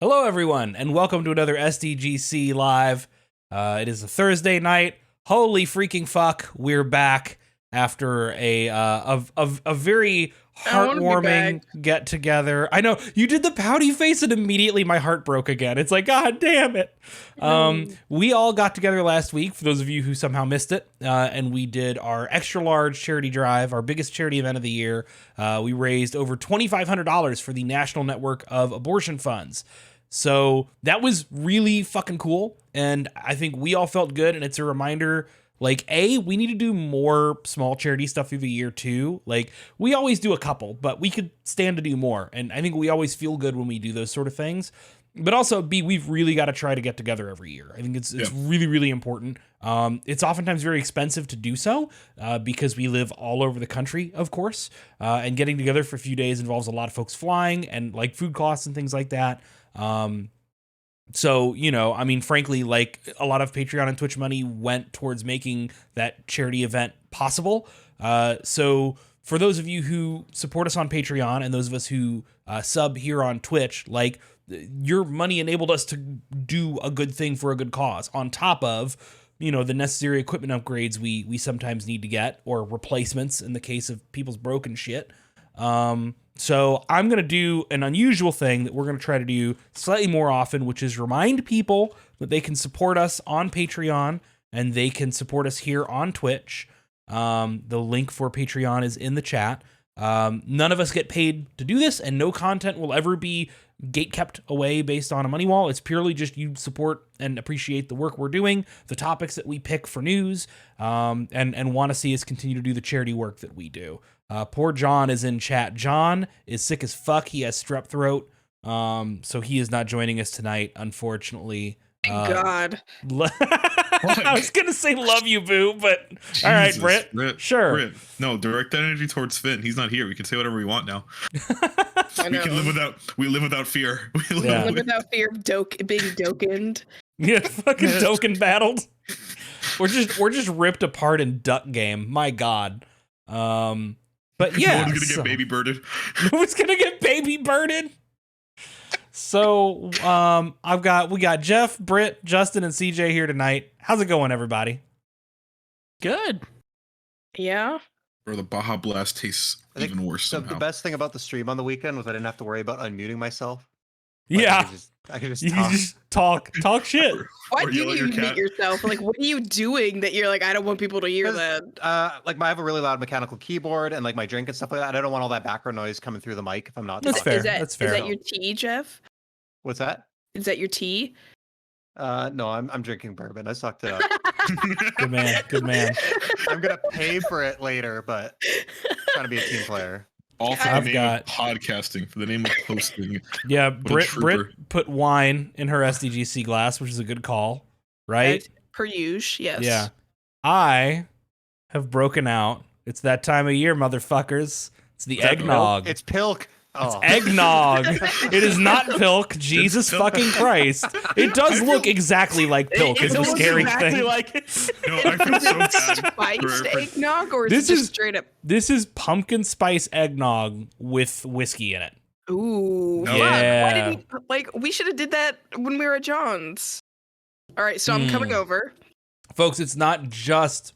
Hello, everyone, and welcome to another SDGC Live. It is a Thursday night. Holy freaking fuck, we're back after a very heartwarming get-together. I know, you did the pouty face and immediately my heart broke again. It's like, God damn it. We all got together last week, for those of you who somehow missed it, and we did our extra-large charity drive, our biggest charity event of the year. We raised over $2,500 for the National Network of Abortion Funds. So that was really fucking cool, and I think we all felt good, and it's a reminder, like, A, we need to do more small charity stuff through the year, too. Like, we always do a couple, but we could stand to do more, and I think we always feel good when we do those sort of things. But also, B, we've really got to try to get together every year. I think it's really, really important. It's oftentimes very expensive to do so because we live all over the country, of course, and getting together for a few days involves a lot of folks flying and, like, food costs and things like that. So, you know, I mean, frankly, like, a lot of Patreon and Twitch money went towards making that charity event possible. So for those of you who support us on Patreon and those of us who sub here on Twitch, like, your money enabled us to do a good thing for a good cause on top of, you know, the necessary equipment upgrades we sometimes need to get, or replacements in the case of people's broken shit. So I'm going to do an unusual thing that we're going to try to do slightly more often, which is remind people that they can support us on Patreon and they can support us here on Twitch. The link for Patreon is in the chat. None of us get paid to do this, and no content will ever be gatekept away based on a money wall. It's purely just you support and appreciate the work we're doing, the topics that we pick for news, and want to see us continue to do the charity work that we do. Poor John is in chat. John is sick as fuck. He has strep throat. So he is not joining us tonight, unfortunately. God. I was going to say love you, boo, but Jesus, all right, Britt. Sure. Britt, no, direct that energy towards Finn. He's not here. We can say whatever we want now. We live without fear. We live without fear of being dokened. Yeah, fucking doken battled. We're just ripped apart in Duck Game. My God. But yeah, no one's gonna get baby birded. No one's gonna get baby birded. So we got Jeff, Britt, Justin, and CJ here tonight. How's it going, everybody? Good. Yeah. Or the Baja Blast tastes even worse. The best thing about the stream on the weekend was I didn't have to worry about unmuting myself. Yeah. I could just you talk. Just talk shit. Why do you mute yourself? Like, what are you doing that you're like, I don't want people to hear that? Like, I have a really loud mechanical keyboard and like my drink and stuff like that. I don't want all that background noise coming through the mic if I'm not That's talking. fair. That's fair. Is that your tea, Jeff? What's that? Is that your tea? No, I'm drinking bourbon. I sucked it up. Good man. Good man. I'm gonna pay for it later, but I'm trying to be a team player. All for the name of podcasting, for the name of hosting. Yeah, Britt put wine in her SDGC glass, which is a good call, right? Per usual, yes. Yeah. I have broken out. It's that time of year, motherfuckers. It's the eggnog. It's Pilk. Oh. It's eggnog. It is not Pilk. Jesus fucking Christ. It does look exactly like Pilk. It's a scary thing. Like it. No, I feel so bad. Spiced eggnog, or is it just straight up? This is pumpkin spice eggnog with whiskey in it. Ooh. No. Yeah. Why did we should have did that when we were at John's. All right, so I'm coming over. Folks, it's not just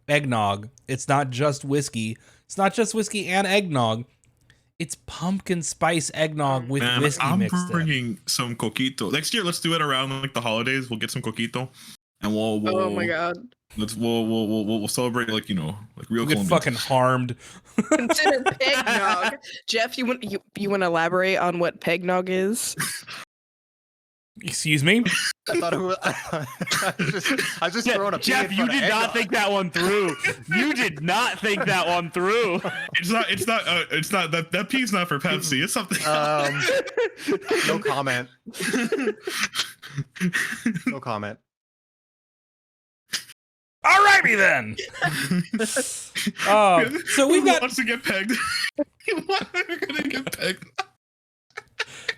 eggnog. It's not just whiskey. It's not just whiskey and eggnog. It's pumpkin spice eggnog with whiskey mixed in. I'm bringing some coquito. Next year, let's do it around like the holidays. We'll get some coquito, and we'll oh my God. We'll celebrate like, you know, like real. We'll get fucking harmed. Consider pegnog. Jeff, you want to elaborate on what pegnog is? Excuse me? I thought it was. I was just throwing a Jeff, you did not think that one through. You did not think that one through. It's not that P's not for Pepsi. It's something. No comment. No comment. Alrighty then. So we've got. Wants to get pegged. We're gonna get pegged.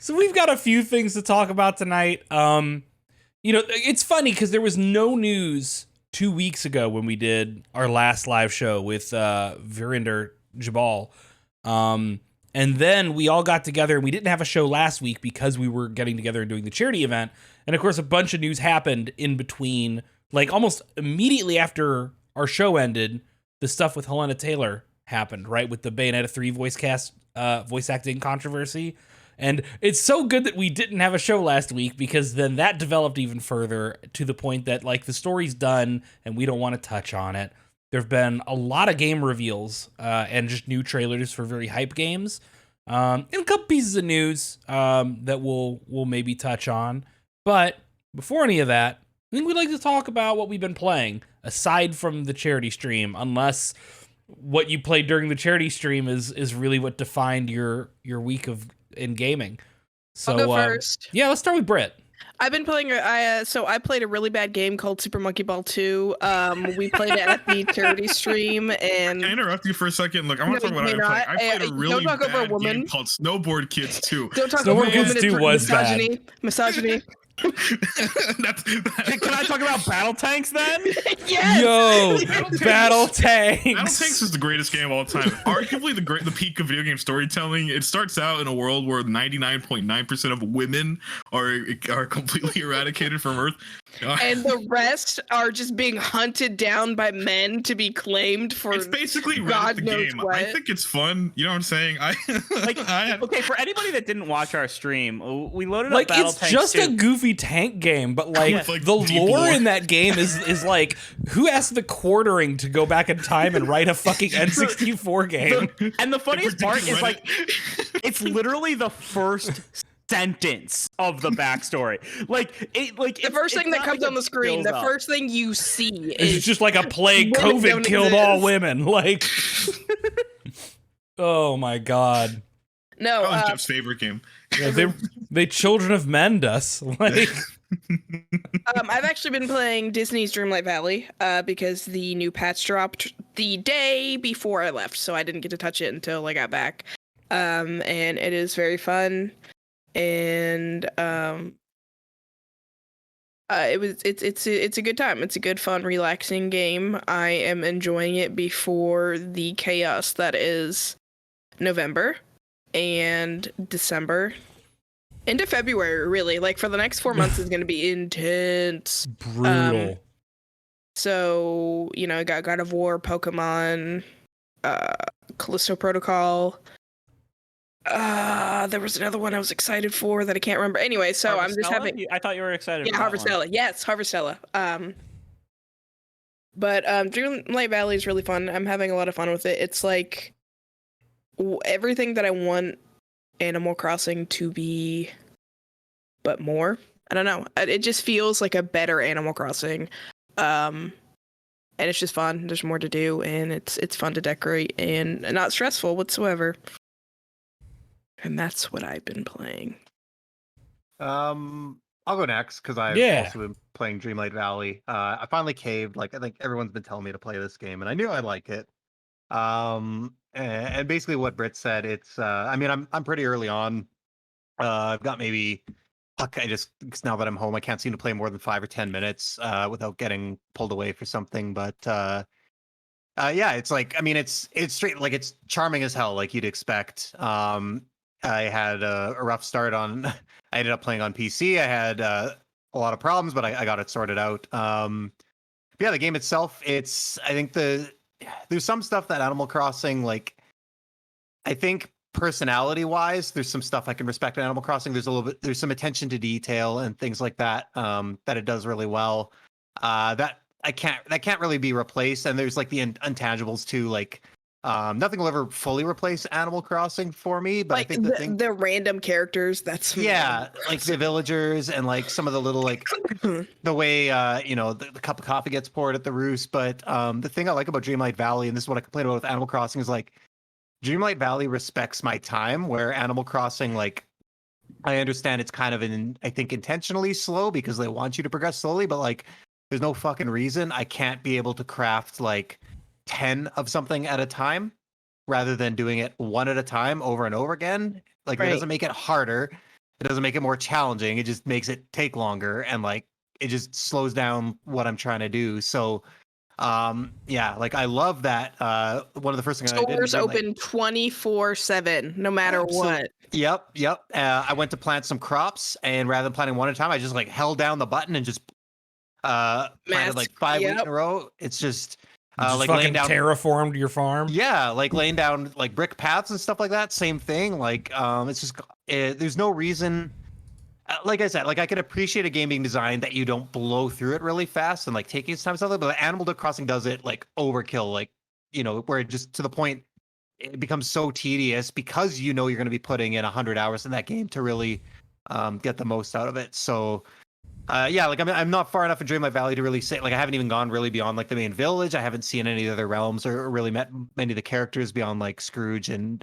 So we've got a few things to talk about tonight. You know, it's funny because there was no news 2 weeks ago when we did our last live show with Virinder Jabal. And then we all got together, and we didn't have a show last week because we were getting together and doing the charity event. And of course, a bunch of news happened in between, like almost immediately after our show ended. The stuff with Helena Taylor happened, right? With the Bayonetta 3 voice acting controversy. And it's so good that we didn't have a show last week, because then that developed even further to the point that like the story's done and we don't want to touch on it. There have been a lot of game reveals and just new trailers for very hype games, and a couple pieces of news that we'll maybe touch on. But before any of that, I think we'd like to talk about what we've been playing aside from the charity stream, unless what you played during the charity stream is really what defined your week in gaming. So I'll go first. Yeah, let's start with Britt. I've been playing. I played a really bad game called Super Monkey Ball 2. We played it at the charity stream, and Can I interrupt you for a second? Look, I want to No, talk about you it. may I not. played a Don't really talk over a bad woman. game called Snowboard Kids 2. don't talk Snowboard about Kids women 2 and was bad. misogyny. That's Can I talk about battle tanks then? Yes. Yo, Tanks. Battle Tanks. Battle Tanks is the greatest game of all time. Arguably the peak of video game storytelling. It starts out in a world where 99.9% of women are completely eradicated from Earth. And the rest are just being hunted down by men to be claimed for. It's basically God Reddit the knows game. what. I think it's fun. You know what I'm saying? Okay, for anybody that didn't watch our stream, we loaded Like, up Battle it's Tanks just 2. a goofy tank game, but like, With, like, the deep lore lore. in that game is like, who asked the quartering to go back in time and write a fucking N64 game? And the funniest part is Reddit. like, it's literally the first sentence of the backstory. The first thing that comes on the screen, the first thing you see It's is just like a plague. women COVID don't killed all exist. women. Like, oh my god. no. That was Jeff's favorite game. Yeah, they children of men us. Like, I've actually been playing Disney's Dreamlight Valley because the new patch dropped the day before I left, so I didn't get to touch it until I got back. And it is very fun, and it's a good time. It's a good, fun, relaxing game. I am enjoying it before the chaos that is November and December. Into February, really. Like, for the next 4 months is going to be intense. brutal. So, you know, I got God of War, Pokemon, Callisto Protocol. There was another one I was excited for that I can't remember. Anyway, so I'm just having... I thought you were excited. Yeah, for that one. Harvestella. Yes, Harvestella. But Dreamlight Valley is really fun. I'm having a lot of fun with it. It's like everything that I want Animal Crossing to be, but more. I don't know. It just feels like a better Animal Crossing. And it's just fun. There's more to do, and it's fun to decorate and not stressful whatsoever. And that's what I've been playing. I'll go next because I've Yeah. also been playing Dreamlight Valley. I finally caved. Like, I think everyone's been telling me to play this game, and I knew I'd like it. And basically what Britt said, it's I mean, I'm pretty early on. I've got maybe because now that I'm home, I can't seem to play more than 5 or 10 minutes without getting pulled away for something. But yeah, it's like, I mean, it's straight, like, it's charming as hell, like you'd expect. I had a rough start on. I ended up playing on PC. I had a lot of problems, but I got it sorted out. Yeah, the game itself, I think there's some stuff that Animal Crossing, like, I think personality wise, there's some stuff I can respect in Animal Crossing. There's some attention to detail and things like that that it does really well. That can't really be replaced. And there's like the intangibles too, like nothing will ever fully replace Animal Crossing for me, but Like, I think the random characters, that's yeah, like the villagers and like some of the little, like the way you know, the cup of coffee gets poured at the roost. But the thing I like about Dreamlight Valley, and this is what I complain about with Animal Crossing, is like Dreamlight Valley respects my time, where Animal Crossing, like, I understand it's kind of I think intentionally slow because they want you to progress slowly, but like there's no fucking reason I can't be able to craft like 10 of something at a time rather than doing it one at a time over and over again. Like, Right. It doesn't make it harder. It doesn't make it more challenging. It just makes it take longer, and like it just slows down what I'm trying to do. So Yeah, like I love that. One of the first things I did Stores was like, open 24/7, no matter what. Yep. I went to plant some crops, and rather than planting one at a time, I just like held down the button and just planted like 5 wheat in a row. It's just Just like fucking laying down. terraformed your farm. Yeah, like laying down like brick paths and stuff like that. Same thing. Like it's just there's no reason. Like I said, like I can appreciate a game being designed that you don't blow through it really fast and like taking its time and stuff like that, but Animal Crossing does it like overkill, like where it just to the point it becomes so tedious because you're going to be putting in 100 hours in that game to really get the most out of it. So yeah, like I'm not far enough in Dreamlight Valley to really say, like I haven't even gone really beyond like the main village. I haven't seen any of the other realms or really met many of the characters beyond like Scrooge and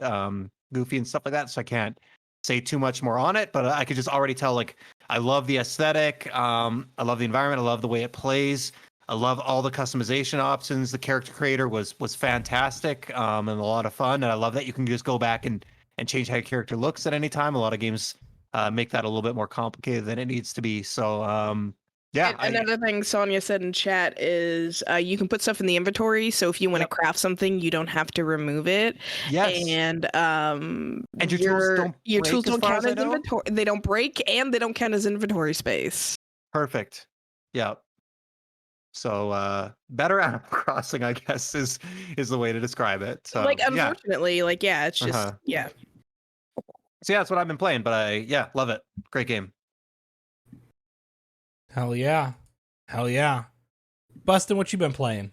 Goofy and stuff like that. So I can't say too much more on it, but I could just already tell like I love the aesthetic. I love the environment. I love the way it plays. I love all the customization options. The character creator was fantastic and a lot of fun. And I love that you can just go back and change how your character looks at any time. A lot of games make that a little bit more complicated than it needs to be. So yeah. Another thing Sonia said in chat is you can put stuff in the inventory. So if you want to craft something, you don't have to remove it. Yes. And your tools don't count as inventory. inventory. They don't break and they don't count as inventory space. Perfect. Yeah. So better Animal Crossing, I guess, is the way to describe it. So like unfortunately, like it's just yeah. So yeah, that's what I've been playing, but I love it. Great game. Hell yeah. Bustin', what you been playing?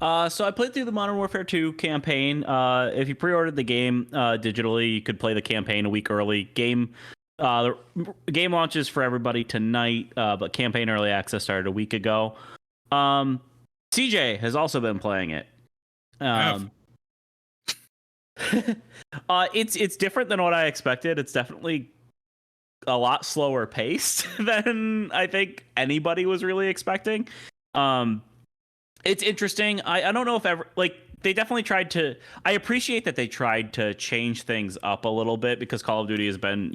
So I played through the Modern Warfare 2 campaign. If you pre-ordered the game digitally, you could play the campaign a week early. The game launches for everybody tonight, but campaign early access started a week ago. CJ has also been playing it. It's different than what I expected. It's definitely a lot slower paced than I think anybody was really expecting. It's interesting. I don't know if ever they definitely tried to. I appreciate that they tried to change things up a little bit because Call of Duty has been,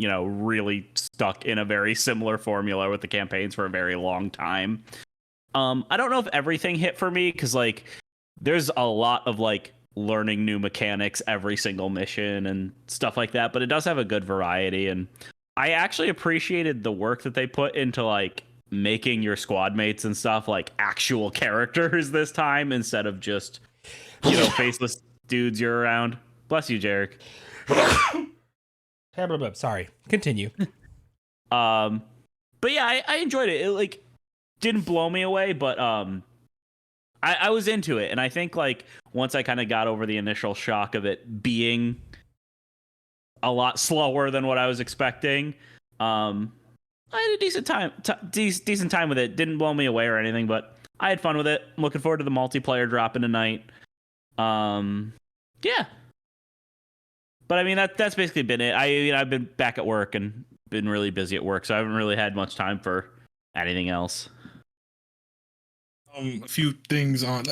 really stuck in a very similar formula with the campaigns for a very long time. I don't know if everything hit for me because there's a lot of learning new mechanics every single mission and stuff like that, but it does have a good variety, and I actually appreciated the work that they put into making your squad mates and stuff actual characters this time instead of just faceless dudes you're around. Bless you, Jarek. Sorry, continue. But yeah, I enjoyed it. It didn't blow me away, but I was into it, and I think once I kind of got over the initial shock of it being a lot slower than what I was expecting, I had a decent time with it. Didn't blow me away or anything, but I had fun with it. I'm looking forward to the multiplayer dropping tonight. Yeah. But I mean that's basically been it. I've been back at work and been really busy at work, so I haven't really had much time for anything else. A few things on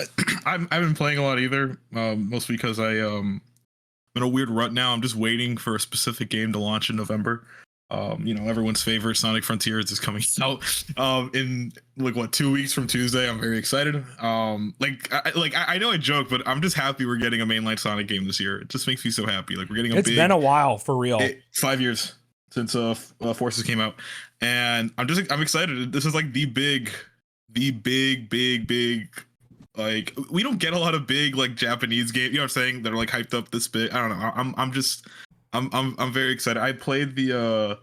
I haven't been playing a lot either, mostly because I'm in a weird rut now. I'm just waiting for a specific game to launch in November. Everyone's favorite Sonic Frontiers is coming out in 2 weeks from Tuesday. I'm very excited. I know I joke, but I'm just happy we're getting a mainline Sonic game this year. It just makes me so happy. We're getting It's been a while for real. 5 years since Forces came out, and I'm excited. This is the big we don't get a lot of big Japanese games, what I'm saying, that are hyped up this big. I don't know. I'm very excited. I played that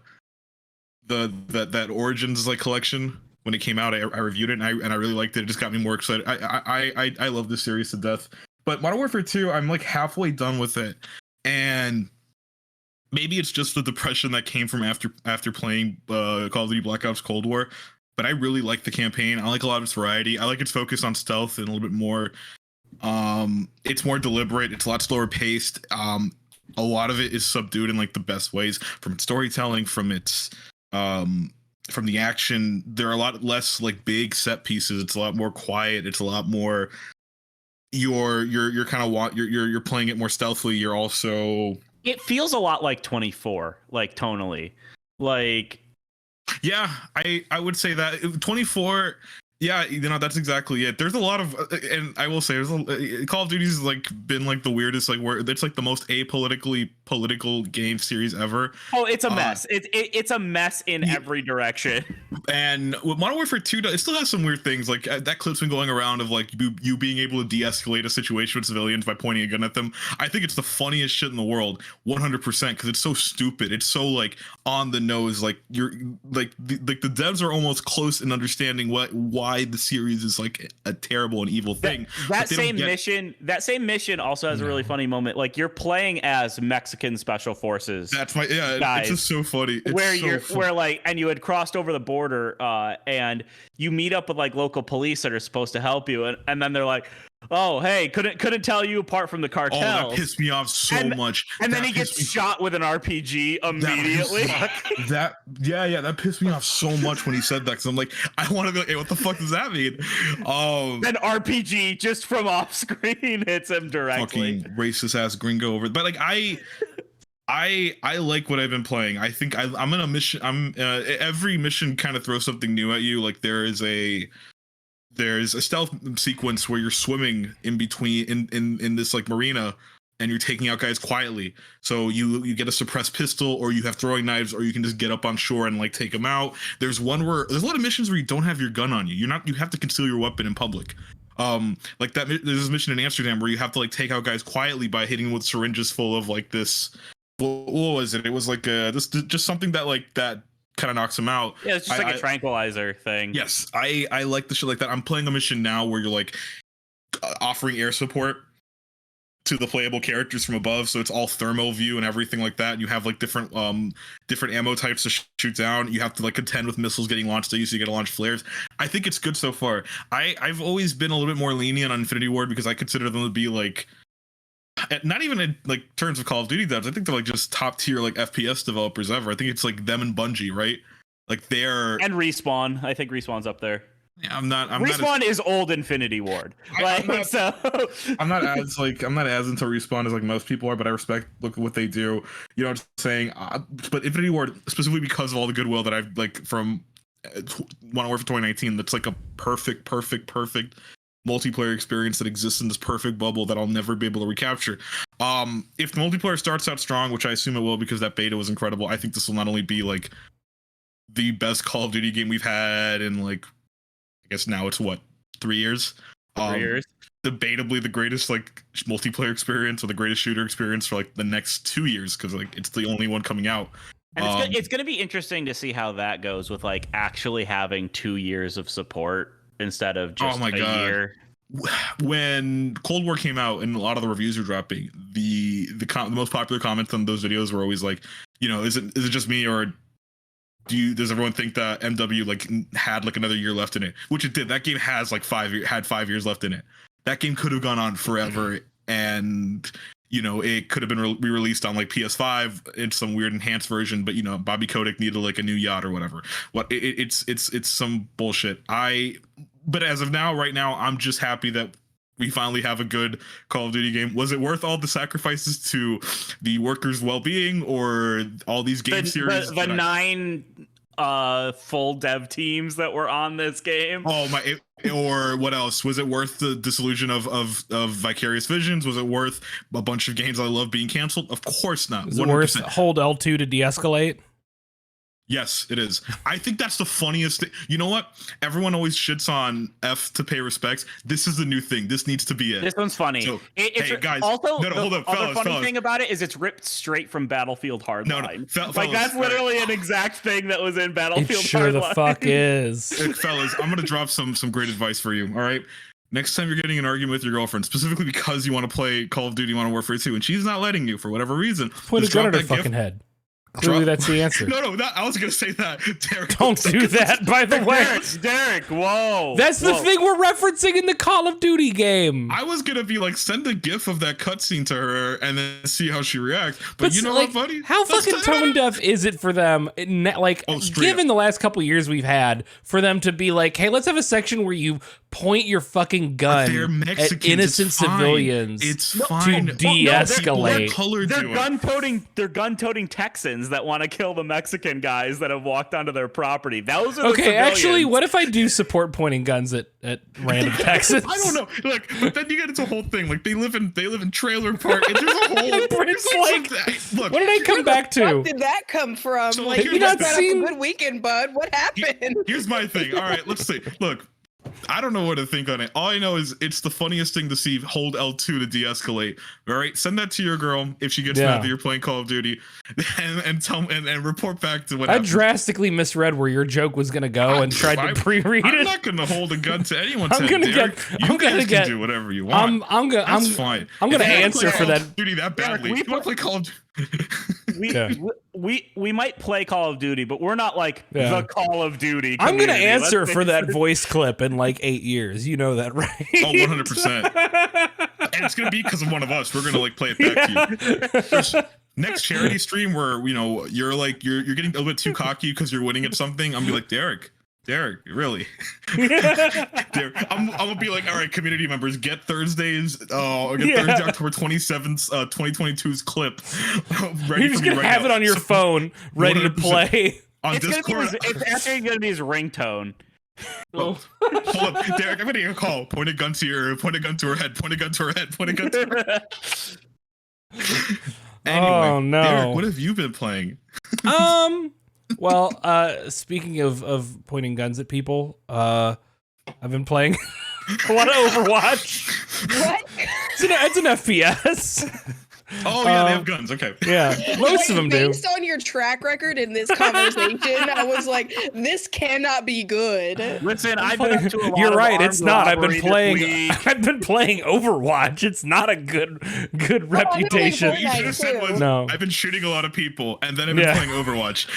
Origins collection when it came out. I reviewed it and I really liked it. It just got me more excited. I love this series to death. But Modern Warfare 2, I'm halfway done with it, and maybe it's just the depression that came from after playing Call of Duty Black Ops Cold War. But I really like the campaign. I like a lot of its variety. I like its focus on stealth and a little bit more. It's more deliberate. It's a lot slower paced. A lot of it is subdued in the best ways, from its storytelling, from its from the action. There are a lot less big set pieces. It's a lot more quiet. It's a lot more. You're playing it more stealthily. You're also. It feels a lot like 24, tonally, Yeah, I would say that 24 Yeah, that's exactly it. There's a lot of, and I will say, Call of Duty's like been like the weirdest, like where it's like the most apolitically political game series ever. Oh, it's a mess. It's a mess in every direction. And with Modern Warfare 2, it still has some weird things. Like that clip's been going around of like you being able to de-escalate a situation with civilians by pointing a gun at them. I think it's the funniest shit in the world, 100%, because it's so stupid. It's so like on the nose. Like you're like the devs are almost close in understanding why the series is like a terrible and evil thing. That same mission also has a really funny moment. Like you're playing as Mexican special forces. That's guys, it's just so funny. Where like, and you had crossed over the border, and you meet up with like local police that are supposed to help you, and then they're like, oh, hey, couldn't tell you apart from the cartel. Oh, that pissed me off so much. And then he gets shot with an RPG immediately. That pissed me off so much when he said that, because I'm like, I want to be like, hey, what the fuck does that mean? Then RPG just from off screen hits him directly. Fucking racist ass gringo over. But like I like what I've been playing. I think I'm in a mission. Every mission kind of throws something new at you. Like there's a stealth sequence where you're swimming in between in this like marina, and you're taking out guys quietly. So you get a suppressed pistol, or you have throwing knives, or you can just get up on shore and like take them out. There's a lot of missions where you don't have your gun on you. You have to conceal your weapon in public. Like that. There's this mission in Amsterdam where you have to like take out guys quietly by hitting them with syringes full of like this. What was it? It was like just something that like that kind of knocks him out. Yeah, it's just like a tranquilizer thing. Yes, I like the shit like that. I'm playing a mission now where you're like offering air support to the playable characters from above, so it's all thermal view and everything like that. And you have like different ammo types to shoot down. You have to like contend with missiles getting launched at you, so you get to launch flares. I think it's good so far. I've always been a little bit more lenient on Infinity Ward because I consider them to be like, not even in like terms of Call of Duty devs, I think they're like just top tier like FPS developers ever. I think it's like them and Bungie, right? Like and Respawn. I think Respawn's up there. Yeah, Respawn is old Infinity Ward. I'm not as into Respawn as like most people are, but I respect what they do. You know what I'm saying? But Infinity Ward, specifically because of all the goodwill that I've like from Modern Warfare 2019, that's like a perfect multiplayer experience that exists in this perfect bubble that I'll never be able to recapture. If the multiplayer starts out strong, which I assume it will because that beta was incredible, I think this will not only be like the best Call of Duty game we've had in like, I guess now it's what, 3 years? 3 years. Debatably the greatest like multiplayer experience or the greatest shooter experience for like the next 2 years, because like it's the only one coming out. And it's going to be interesting to see how that goes with like actually having 2 years of support instead of just a year. When Cold War came out and a lot of the reviews were dropping, the most popular comments on those videos were always like, you know, is it just me, or does everyone think that MW like had like another year left in it? Which it did. That game has like 5 years left in it. That game could have gone on forever, and you know, it could have been re-released on like PS5 in some weird enhanced version, but you know, Bobby Kotick needed like a new yacht or whatever. It's some bullshit. But as of now, right now, I'm just happy that we finally have a good Call of Duty game. Was it worth all the sacrifices to the workers' well-being or all these game series? The 9 full dev teams that were on this game. Oh my! Or what else? Was it worth the disillusion of Vicarious Visions? Was it worth a bunch of games I love being canceled? Of course not. Was it worth hold L2 to de-escalate? Yes, it is. I think that's the funniest thing. You know what? Everyone always shits on F to pay respects. This is the new thing. This needs to be it. This one's funny. So, hey, guys. Also, hold up, fellas, funny thing about it is it's ripped straight from Battlefield Hardline. Like that's literally an exact thing that was in Battlefield Hardline. It sure the fuck is. Fellas, I'm gonna drop some great advice for you. All right. Next time you're getting an argument with your girlfriend, specifically because you want to play Call of Duty Modern Warfare 2, and she's not letting you for whatever reason, point a gun at her fucking head. Clearly, that's the answer. No, I was going to say that. Derek, don't do that, by the way. Derek, whoa. That's the thing we're referencing in the Call of Duty game. I was going to be like, send a gif of that cutscene to her and then see how she reacts. But you know like, what, buddy? How fucking tone deaf is it for them, like, given the last couple years we've had, for them to be like, hey, let's have a section where you point your fucking gun at innocent civilians it's fine. to de-escalate. They're gun-toting Texans. civilians that want to kill the Mexican guys that have walked onto their property. Those are the Okay, civilians. actually, what if I do support pointing guns at random Texans? I don't know. Look, but then you get into a whole thing. Like they live in trailer park. It's just a whole. It's look, what did I come back to? Where did that come from? So, like have you you just not had seen- a good weekend, bud. What happened? Here's my thing. All right, let's see. Look, I don't know what to think on it. All I know is it's the funniest thing to see. Hold L2 to de-escalate. All right, send that to your girl if she gets mad that you're playing Call of Duty, and tell and report back to what I happened. drastically misread where your joke was gonna go and tried to pre-read I'm it. not gonna hold a gun to anyone's I'm head. gonna Derek. get- You I'm guys gonna can get- do whatever you want. I'm fine. I'm gonna If you wanna answer play for Call that. of Duty that badly. we You want to play Call of Duty? Yeah. We might play Call of Duty, but we're not like Yeah. the Call of Duty. I'm gonna community. answer Let's for face that it. voice clip in like 8 years. You know that, right? Oh, 100%. And it's gonna be because of one of us. We're gonna like play it back to you. There's next charity stream where you're getting a little bit too cocky because you're winning at something. I'm gonna be like, Derek, really? Derek, I'm gonna be like, all right, community members, get Thursday, October 27th, 2022's clip ready You're for just me gonna right have now. it on your So, phone, ready to 100%. play. on It's Discord. actually gonna be his ringtone. Hold up, Derek, I'm gonna get a call. Point a gun to her head. Point a gun to her head. Point a gun to her head. Anyway, Oh, no. Derek, what have you been playing? Well, speaking of pointing guns at people, I've been playing a lot of Overwatch. What? It's an FPS. Oh yeah, they have guns. Okay. Yeah, most of them do. Based on your track record in this conversation, I was like, this cannot be good. Listen, I've been up to a lot You're of right. armed It's not. I've been robbery this playing. week. I've been playing Overwatch. It's not a good reputation. Fortnite. You should have said was, No. I've been shooting a lot of people, and then I've been Yeah. playing Overwatch.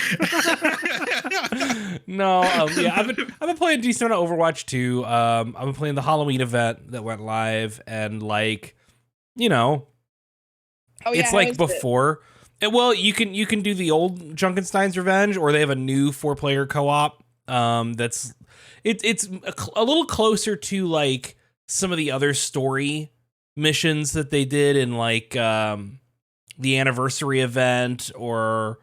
No, yeah, I've been playing a decent amount of Overwatch too. I've been playing the Halloween event that went live, and like, Oh, yeah, it's how like is it? before. Well, you can do the old Junkenstein's Revenge, or they have a new 4-player co-op. It's a little closer to like some of the other story missions that they did in like the anniversary event or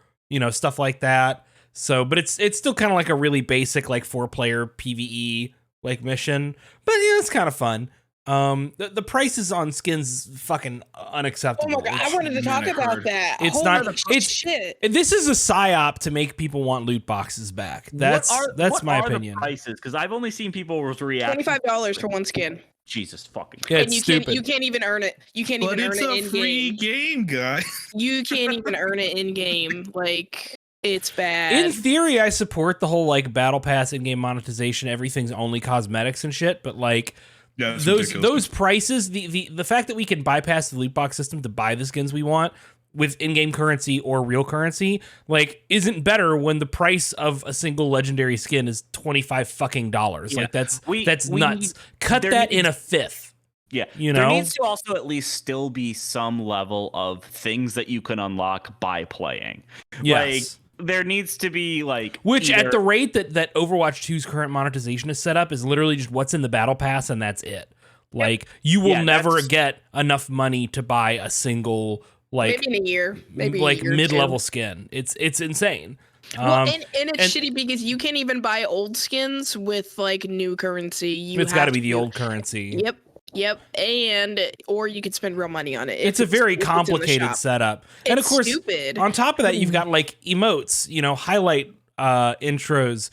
stuff like that. So, but it's still kind of like a really basic like 4-player PvE like mission. But it's kind of fun. The prices on skins fucking unacceptable. Oh my god, I wanted to talk about that. It's Holy not- it's- shit. This is a psyop to make people want loot boxes back. That's what my are the opinion. prices, because I've only seen people react. $25 for one skin. Jesus fucking. Yeah, And it's you stupid. can't even earn it. You can't But even it's earn a it in free game. game, guy. You can't even earn it in game. Like, it's bad. In theory, I support the whole like battle pass in-game monetization. Everything's only cosmetics and shit, but like Yeah, that's those ridiculous. prices, the fact that we can bypass the loot box system to buy the skins we want with in-game currency or real currency, like, isn't better when the price of a single legendary skin is $25 fucking dollars. Yeah. Like that's We nuts. Cut there that needs- in a fifth. Yeah, You there know? needs to also at least still be some level of things that you can unlock by playing. Yes. Like, there needs to be like Which either- at the rate that Overwatch 2's current monetization is set up is literally just what's in the battle pass and that's it. Like you will Yeah, never that's- get enough money to buy a single like maybe in a year. Maybe like a year or mid-level two. skin. It's insane. Well, and it's and- shitty because you can't even buy old skins with like new currency. It's got to be the old currency. Yep. And or you could spend real money on it. It's if a very if in the complicated shop. setup. And of It's course, stupid. on top of that, you've got like emotes, highlight intros,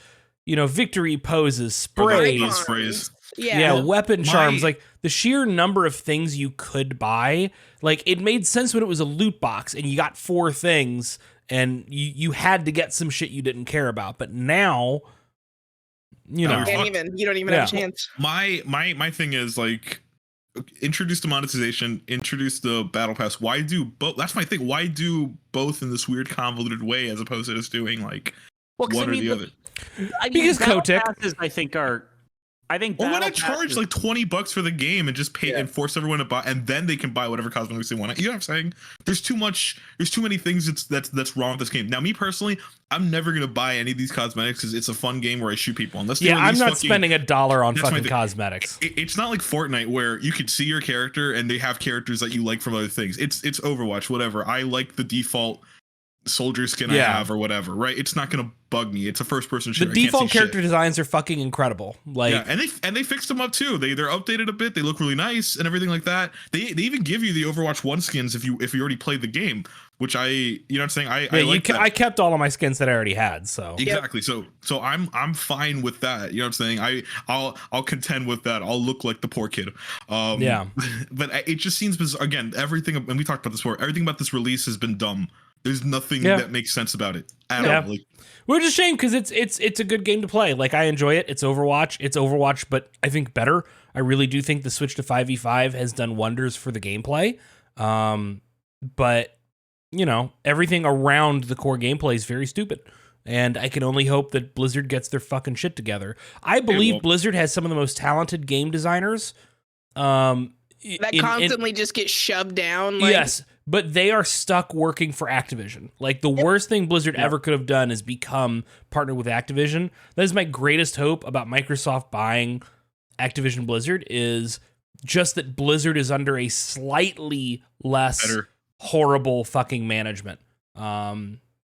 victory poses, Or the sprays. icons. sprays. Yeah. Weapon charms, my- like the sheer number of things you could buy. Like it made sense when it was a loot box and you got 4 things and you had to get some shit you didn't care about. But now, You don't even have a Yeah. chance. My thing is like introduce the monetization, introduce the battle pass. Why do both? That's my thing. Why do both in this weird convoluted way as opposed to just doing like Well, 'cause one I or mean, the other? Because battle Kotick- passes, I think Or why battle not charge passes- like $20 for the game and just pay and force everyone to buy, and then they can buy whatever cosmetics they want. You know what I'm saying? There's too many things that's wrong with this game. Now, me personally, I'm never gonna buy any of these cosmetics because it's a fun game where I shoot people. Unless they Yeah, I'm release not fucking- spending $1 on That's my fucking thing. cosmetics. It's not like Fortnite where you can see your character and they have characters that you like from other things. It's Overwatch, whatever. I like the default soldier skin Yeah. I have or whatever, right? It's not gonna bug me. It's a first person The shooter. I can't default see character shit. designs are fucking incredible. Like, Yeah, and they fixed them up too. They're updated a bit. They look really nice and everything like that. They even give you the Overwatch 1 skins if you already played the game, which you know what I'm saying? I like that. I kept all of my skins that I already had. So Exactly. So I'm fine with that. You know what I'm saying? I'll contend with that. I'll look like the poor kid. Yeah. But it just seems bizarre. Again, everything, and we talked about this before, everything about this release has been dumb. There's nothing that makes sense about it at all. Like, which is a shame because it's a good game to play. Like, I enjoy it. It's Overwatch, but I think better. I really do think the switch to 5v5 has done wonders for the gameplay. But you know, everything around the core gameplay is very stupid. And I can only hope that Blizzard gets their fucking shit together. I believe Blizzard has some of the most talented game designers. That constantly just get shoved down. Like, yes, but they are stuck working for Activision. Like, the worst thing Blizzard ever could have done is become partnered with Activision. That is my greatest hope about Microsoft buying Activision Blizzard, is just that Blizzard is under a slightly less horrible fucking management.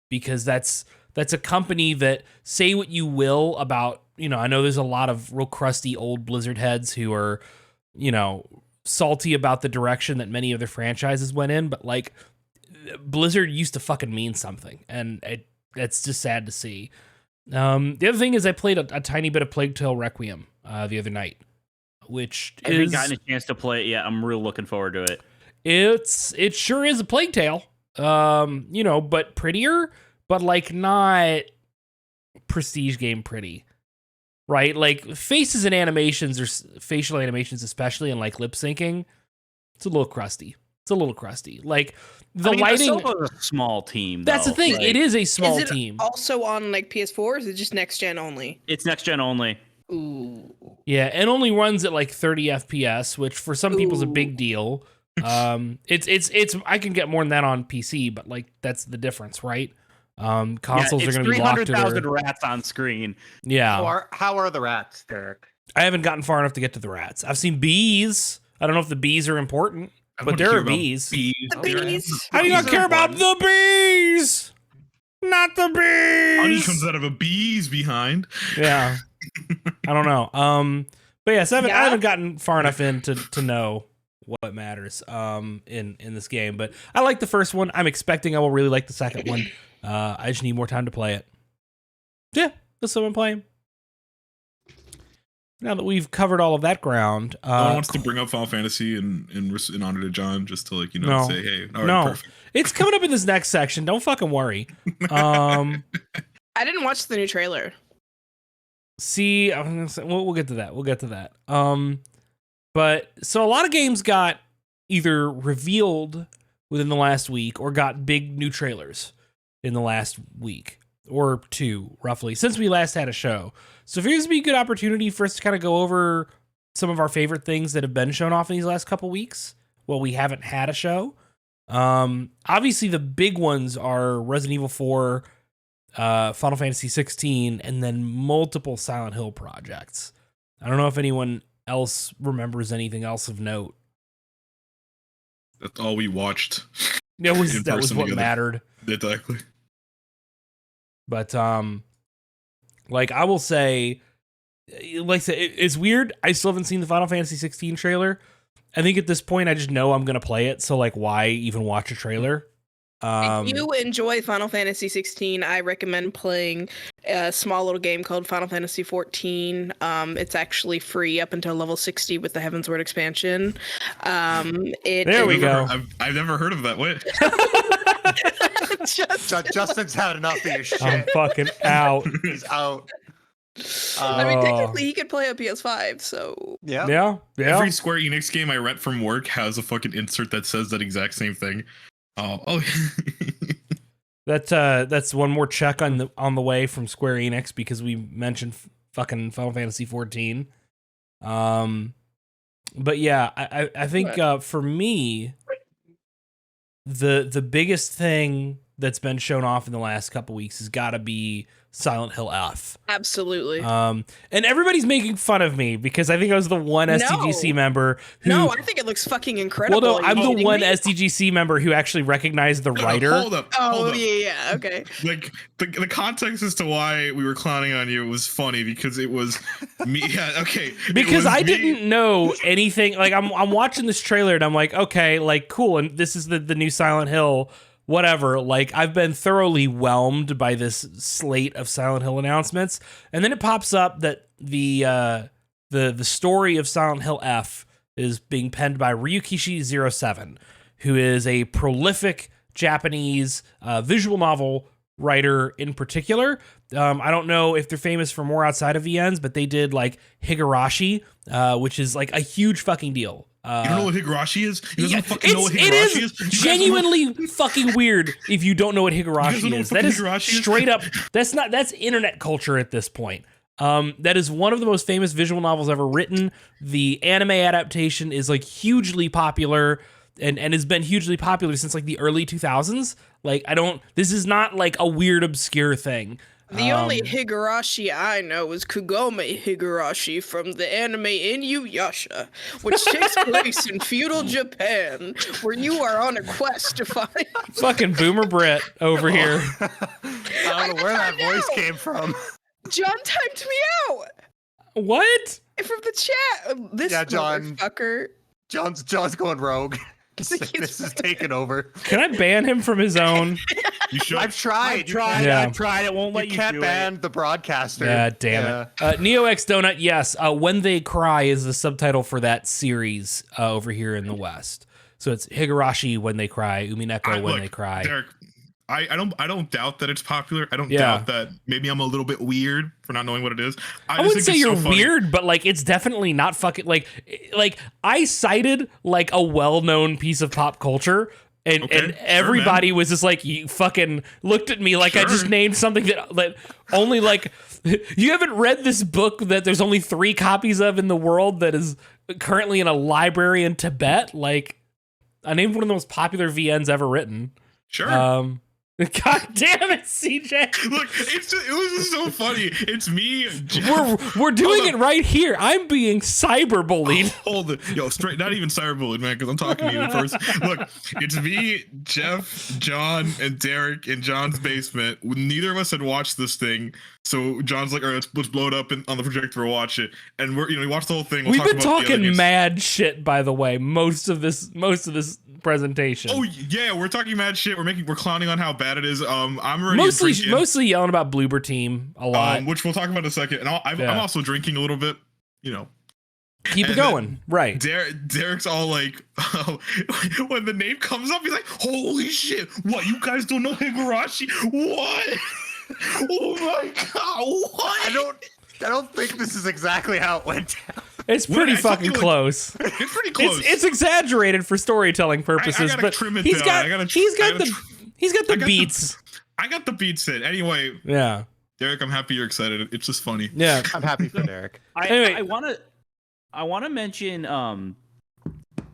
Because that's a company that, say what you will about, you know, I know there's a lot of real crusty old Blizzard heads who are, you know, salty about the direction that many of their franchises went in, but like, Blizzard used to fucking mean something, and it's just sad to see. The other thing is I played a tiny bit of Plague Tale Requiem the other night, which I haven't gotten a chance to play it yet. I'm real looking forward to it. It sure is a Plague Tale, you know, but prettier, but like not prestige game pretty. Right, like faces and animations, or facial animations especially, and like lip syncing, it's a little crusty. Like, the lighting. It's a small team. That's the thing. Like, it is a small is it team. Also on like PS4, or is it just next gen only? It's next gen only. Ooh. Yeah, and only runs at like 30 FPS, which for some people is a big deal. It's I can get more than that on PC, but like, that's the difference, right? Consoles are going to be locked to 300,000 rats on screen. Yeah. How are the rats, Derek? I haven't gotten far enough to get to the rats. I've seen bees. I don't know if the bees are important, but there are bees. The bees. How do you not care about the bees? Not the bees. Honey comes out of a bee's behind. Yeah. I don't know. But yes, I haven't gotten far enough in to know what matters in this game. But I like the first one. I'm expecting I will really like the second one. I just need more time to play it. Yeah, that's what I'm playing. Now that we've covered all of that ground, I wants to bring up Final Fantasy in honor to John, just to, like, you know, say, hey, all right, perfect. It's coming up in this next section. Don't fucking worry. I didn't watch the new trailer. See, I'm gonna say, we'll get to that. We'll get to that. But so a lot of games got either revealed within the last week or got big new trailers in the last week or two, roughly, since we last had a show. So here's to be a good opportunity for us to kind of go over some of our favorite things that have been shown off in these last couple weeks. Well, we haven't had a show. Obviously, the big ones are Resident Evil 4, Final Fantasy 16, and then multiple Silent Hill projects. I don't know if anyone else remembers anything else of note. That's all we watched. That was what mattered. Exactly. But like, I will say, like I said, it's weird. I still haven't seen the Final Fantasy 16 trailer. I think at this point I just know I'm gonna play it, so like, why even watch a trailer? If you enjoy Final Fantasy 16, I recommend playing a small little game called Final Fantasy 14. It's actually free up until level 60 with the Heavensward expansion. There we go. I've never heard of that. What? Justin's had enough of your shit. I'm fucking out. He's out. I mean, technically, he could play a PS5, so... Yeah. Every Square Enix game I rent from work has a fucking insert that says that exact same thing. Oh. That's one more check on the way from Square Enix, because we mentioned fucking Final Fantasy 14. But yeah, I think for me, the biggest thing that's been shown off in the last couple weeks has got to be Silent Hill F. Absolutely. And everybody's making fun of me because I think I was the one SDGC member who. No, I think it looks fucking incredible. Well, no, Are I'm you the kidding one me? SDGC member who actually recognized the writer. Hold up. Oh, yeah, okay. Like the context as to why we were clowning on you was funny because it was me. Yeah, okay. Because I didn't know anything. Like I'm watching this trailer and I'm like, okay, like cool, and this is the new Silent Hill. Whatever, like I've been thoroughly whelmed by this slate of Silent Hill announcements, and then it pops up that the story of Silent Hill F is being penned by Ryukishi07, who is a prolific Japanese visual novel writer in particular. I don't know if they're famous for more outside of VNs, but they did like Higurashi, which is like a huge fucking deal. You don't know what Higurashi is? You Yeah, don't fucking know what Higurashi it is? is genuinely fucking weird if you don't know what Higurashi is. That is straight up. That's internet culture at this point. That is one of the most famous visual novels ever written. The anime adaptation is like hugely popular and has been hugely popular since like the early 2000s. Like this is not like a weird obscure thing. The only Higurashi I know is Kugome Higurashi from the anime Inuyasha, which takes place in feudal Japan, where you are on a quest to find. Fucking Boomer Brit over here. I don't know where that voice came from. John typed me out What? from the chat. This John. motherfucker. John's going rogue. This is taking over. Can I ban him from his own? You should. I've tried. Yeah. I've tried. It won't let you can't do ban it. the broadcaster. Yeah, damn it. Neo X Donut, yes. When They Cry is the subtitle for that series over here in the West. So it's Higurashi When They Cry, Umineko When They Cry. Derek, I don't doubt that it's popular. I don't Yeah. doubt that maybe I'm a little bit weird for not knowing what it is. I wouldn't say you're weird, but like it's definitely not fucking like I cited like a well-known piece of pop culture. And everybody was just like, you fucking looked at me like I just named something that only like, you haven't read this book that there's only 3 copies of in the world that is currently in a library in Tibet. Like, I named one of the most popular VNs ever written. Sure. God damn it, CJ. Look, it was just so funny. It's me, Jeff. We're doing it right here. I'm being cyberbullied. Hold it. Yo, straight, not even cyberbullied, man, because I'm talking to you first. Look, it's me, Jeff, John, and Derek in John's basement. Neither of us had watched this thing. So John's like, all right, let's blow it up on the projector and watch it. And we watched the whole thing. We've been talking mad shit, by the way, most of this presentation. Oh yeah, we're talking mad shit. We're clowning on how bad it is. I'm already mostly yelling about Bloober Team a lot, which we'll talk about in a second. And I'm also drinking a little bit. Keep it going, right? Derek's all like, when the name comes up, he's like, "Holy shit! What? You guys don't know Higurashi? What? Oh my god! What? I don't think this is exactly how it went down. It's pretty fucking close. It's pretty close. It's exaggerated for storytelling purposes, but he's got the beats. I got the beats in. Anyway, yeah. Derek, I'm happy you're excited. It's just funny. Yeah, I'm happy for Derek. I want to mention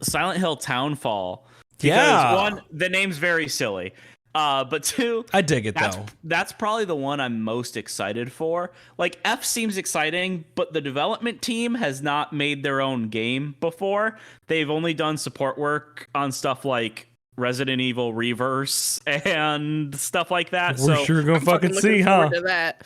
Silent Hill Townfall. Because one, the name's very silly. But 2, I dig it though. That's probably the one I'm most excited for. Like F seems exciting, but the development team has not made their own game before. They've only done support work on stuff like Resident Evil Reverse and stuff like that. We're sure gonna fucking see, huh? To that.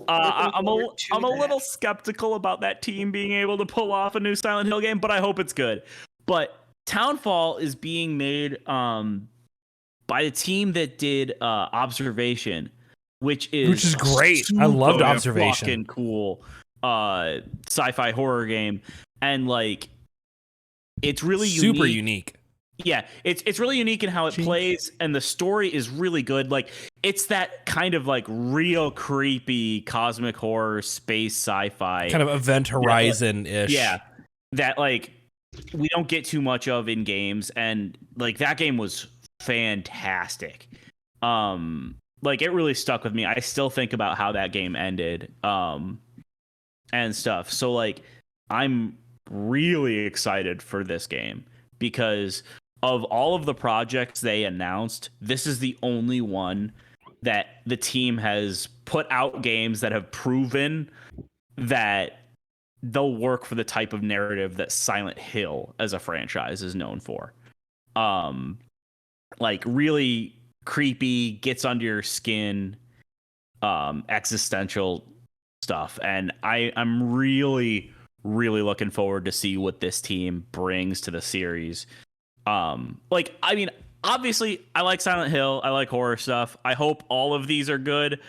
I'm a little skeptical about that team being able to pull off a new Silent Hill game, but I hope it's good. But Townfall is being made by the team that did Observation, which is great. I loved Observation. Fucking cool sci-fi horror game, and like it's really super unique. Yeah, it's really unique in how it plays, and the story is really good. Like it's that kind of like real creepy cosmic horror space sci-fi kind of Event Horizon-ish. Yeah, that like we don't get too much of in games, and like that game was fantastic. Like it really stuck with me. I still think about how that game ended and stuff. So like I'm really excited for this game because of all of the projects they announced, this is the only one that the team has put out games that have proven that they'll work for the type of narrative that Silent Hill as a franchise is known for. Like really creepy, gets under your skin, existential stuff. And I'm really, really looking forward to see what this team brings to the series. Like, I mean, obviously, I like Silent Hill. I like horror stuff. I hope all of these are good.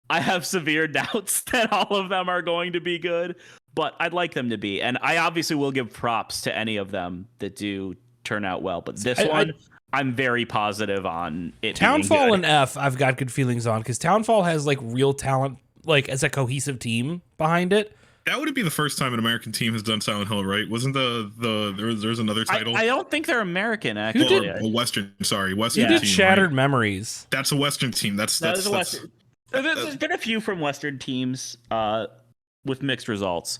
I have severe doubts that all of them are going to be good, but I'd like them to be. And I obviously will give props to any of them that do turn out well. But this one, I'm very positive on it. Townfall and F, I've got good feelings on, because Townfall has like real talent, like as a cohesive team behind it. That wouldn't be the first time an American team has done Silent Hill, right? Wasn't there's another title? I don't think they're American, actually. A Western team. Who did Shattered right? Memories? That's a Western team. That's a Western. There's been a few from Western teams with mixed results.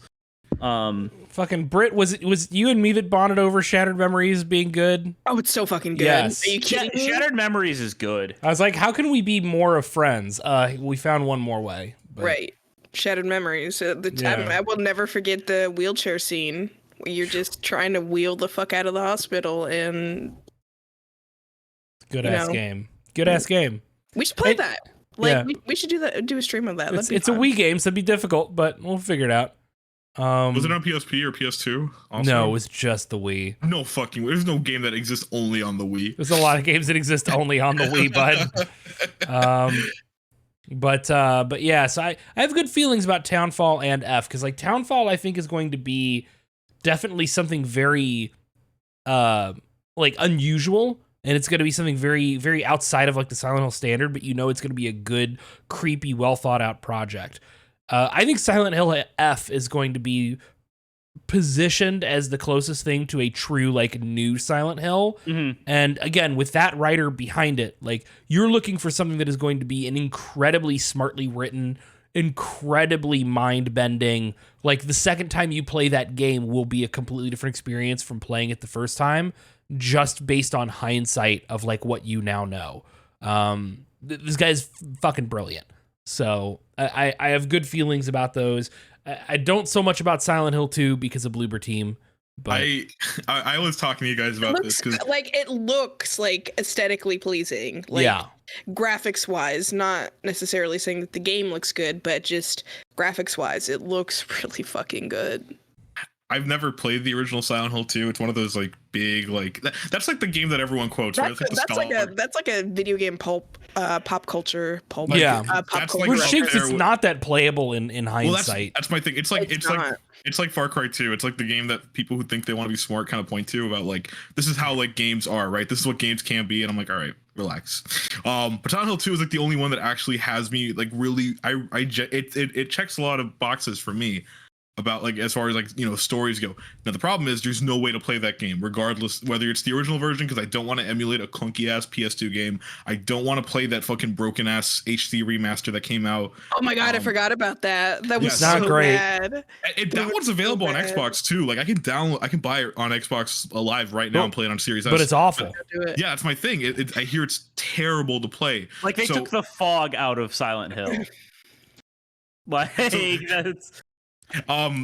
Fucking Brit, was you and me that bonded over Shattered Memories being good? Oh, it's so fucking good. Yes. Are you kidding me? Shattered Memories is good. I was like, how can we be more of friends? We found one more way. But. Right. Shattered Memories. I will never forget the wheelchair scene where you're just trying to wheel the fuck out of the hospital, and good ass game. Good ass game. We should play that. Like we should do a stream of that. It's a Wii game, so it'd be difficult, but we'll figure it out. Was it on PSP or PS2? Also? No, it was just the Wii. No fucking way. There's no game that exists only on the Wii. There's a lot of games that exist only on the Wii, bud. But yeah, so I have good feelings about Townfall and F, because like Townfall I think is going to be definitely something very like unusual, and it's going to be something very, very outside of like the Silent Hill standard, but you know it's going to be a good, creepy, well thought out project. I think Silent Hill F is going to be positioned as the closest thing to a true like new Silent Hill. Mm-hmm. And again, with that writer behind it, like you're looking for something that is going to be an incredibly smartly written, incredibly mind-bending, like the second time you play that game will be a completely different experience from playing it the first time, just based on hindsight of like what you now know. This guy's fucking brilliant. So I have good feelings about those. I don't so much about Silent Hill 2 because of Bloober Team. But I was talking to you guys about this because like it looks like aesthetically pleasing. Like, graphics wise, not necessarily saying that the game looks good, but just graphics wise, it looks really fucking good. I've never played the original Silent Hill 2. It's one of those like big like that's like the game that everyone quotes. Right? That's like a video game pop culture pulp. Yeah, pop culture. Which shapes it's not that playable in hindsight. That's my thing. It's like Far Cry 2. It's like the game that people who think they want to be smart kind of point to about like this is how like games are, right? This is what games can be, and I'm like, all right, relax. But Silent Hill 2 is like the only one that actually has me like really. It checks a lot of boxes for me about like as far as like stories go. Now the problem is there's no way to play that game regardless whether it's the original version, because I don't want to emulate a clunky ass PS2 game. I don't want to play that fucking broken ass HD remaster that came out. Oh my god, I forgot about that. That was not so great. bad. That one's available on Xbox too. Like I can buy it on Xbox Live right now and play it on Series S. But it's awful. Yeah, that's my thing. I hear it's terrible to play. Like they took the fog out of Silent Hill. Like that's.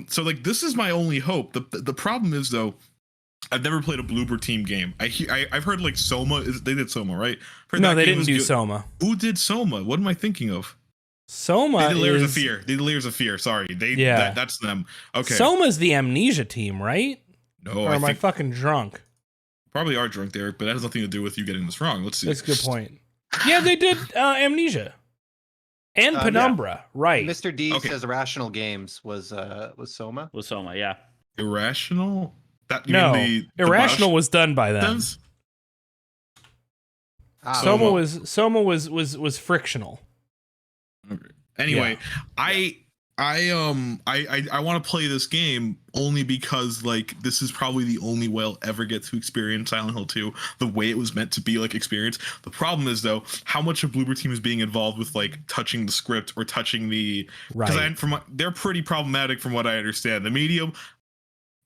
So like this is my only hope. The problem is though, I've never played a Bloober Team game. I've heard like Soma. They did Soma, right? No, they didn't do Soma. Who did Soma? What am I thinking of? Soma they did Layers of Fear. They did Layers of Fear. Sorry, that's them. Okay. Soma's the Amnesia team, right? No, or am I fucking drunk? Probably are drunk, Derek, but that has nothing to do with you getting this wrong. Let's see. That's a good point. Yeah, they did Amnesia. And Penumbra, right? Mr. D says Irrational Games was Soma. Was Soma, yeah. Irrational? Irrational was done by them. Soma was frictional. Okay. Anyway, I want to play this game only because like this is probably the only way I'll ever get to experience Silent Hill 2 the way it was meant to be like experienced. The problem is though how much of Bloober Team is being involved with like touching the script or touching the they're pretty problematic from what I understand. The medium,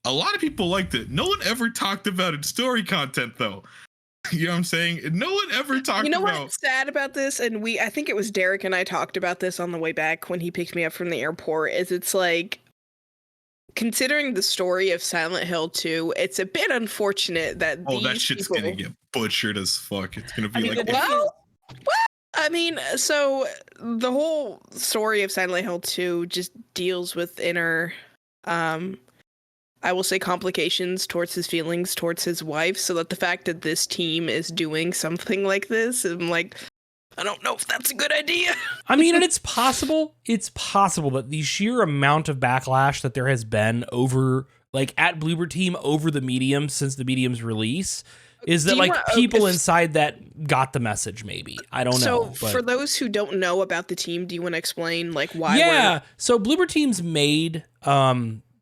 a lot of people liked it. No one ever talked about its story content though. You know what I'm saying? No one ever talked You know about. what's sad about this? And I think it was Derek and I talked about this on the way back when he picked me up from the airport, is it's like, considering the story of Silent Hill 2, it's a bit unfortunate that Oh, these that shit's people... gonna get butchered as fuck. It's gonna be I mean, like, I mean, so the whole story of Silent Hill 2 just deals with inner, I will say, complications towards his feelings towards his wife, so that the fact that this team is doing something like this, I'm like, I don't know if that's a good idea. I mean, and it's possible that the sheer amount of backlash that there has been over, like, at Bloober Team over the medium since the medium's release is that, like, people inside that got the message, maybe. I don't know. So, for those who don't know about the team, do you want to explain, like, why? Yeah, so Bloober Team's made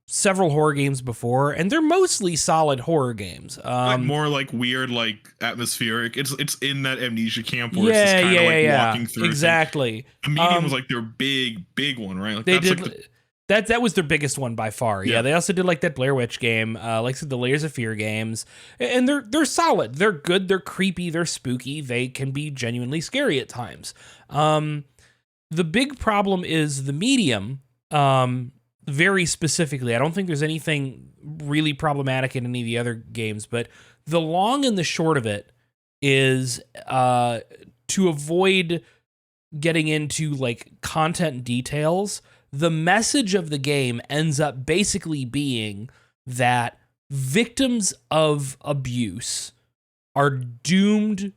several horror games before, and they're mostly solid horror games. like more like weird, like atmospheric. It's in that Amnesia camp where it's just kind of like walking through. Exactly. The medium was like their big one, right? Like They that's did. like That was their biggest one by far. Yeah, they also did like that Blair Witch game, like the Layers of Fear games, and they're solid. They're good. They're creepy. They're spooky. They can be genuinely scary at times. The big problem is the medium. Very specifically, I don't think there's anything really problematic in any of the other games, but the long and the short of it is to avoid getting into like content details. The message of the game ends up basically being that victims of abuse are doomed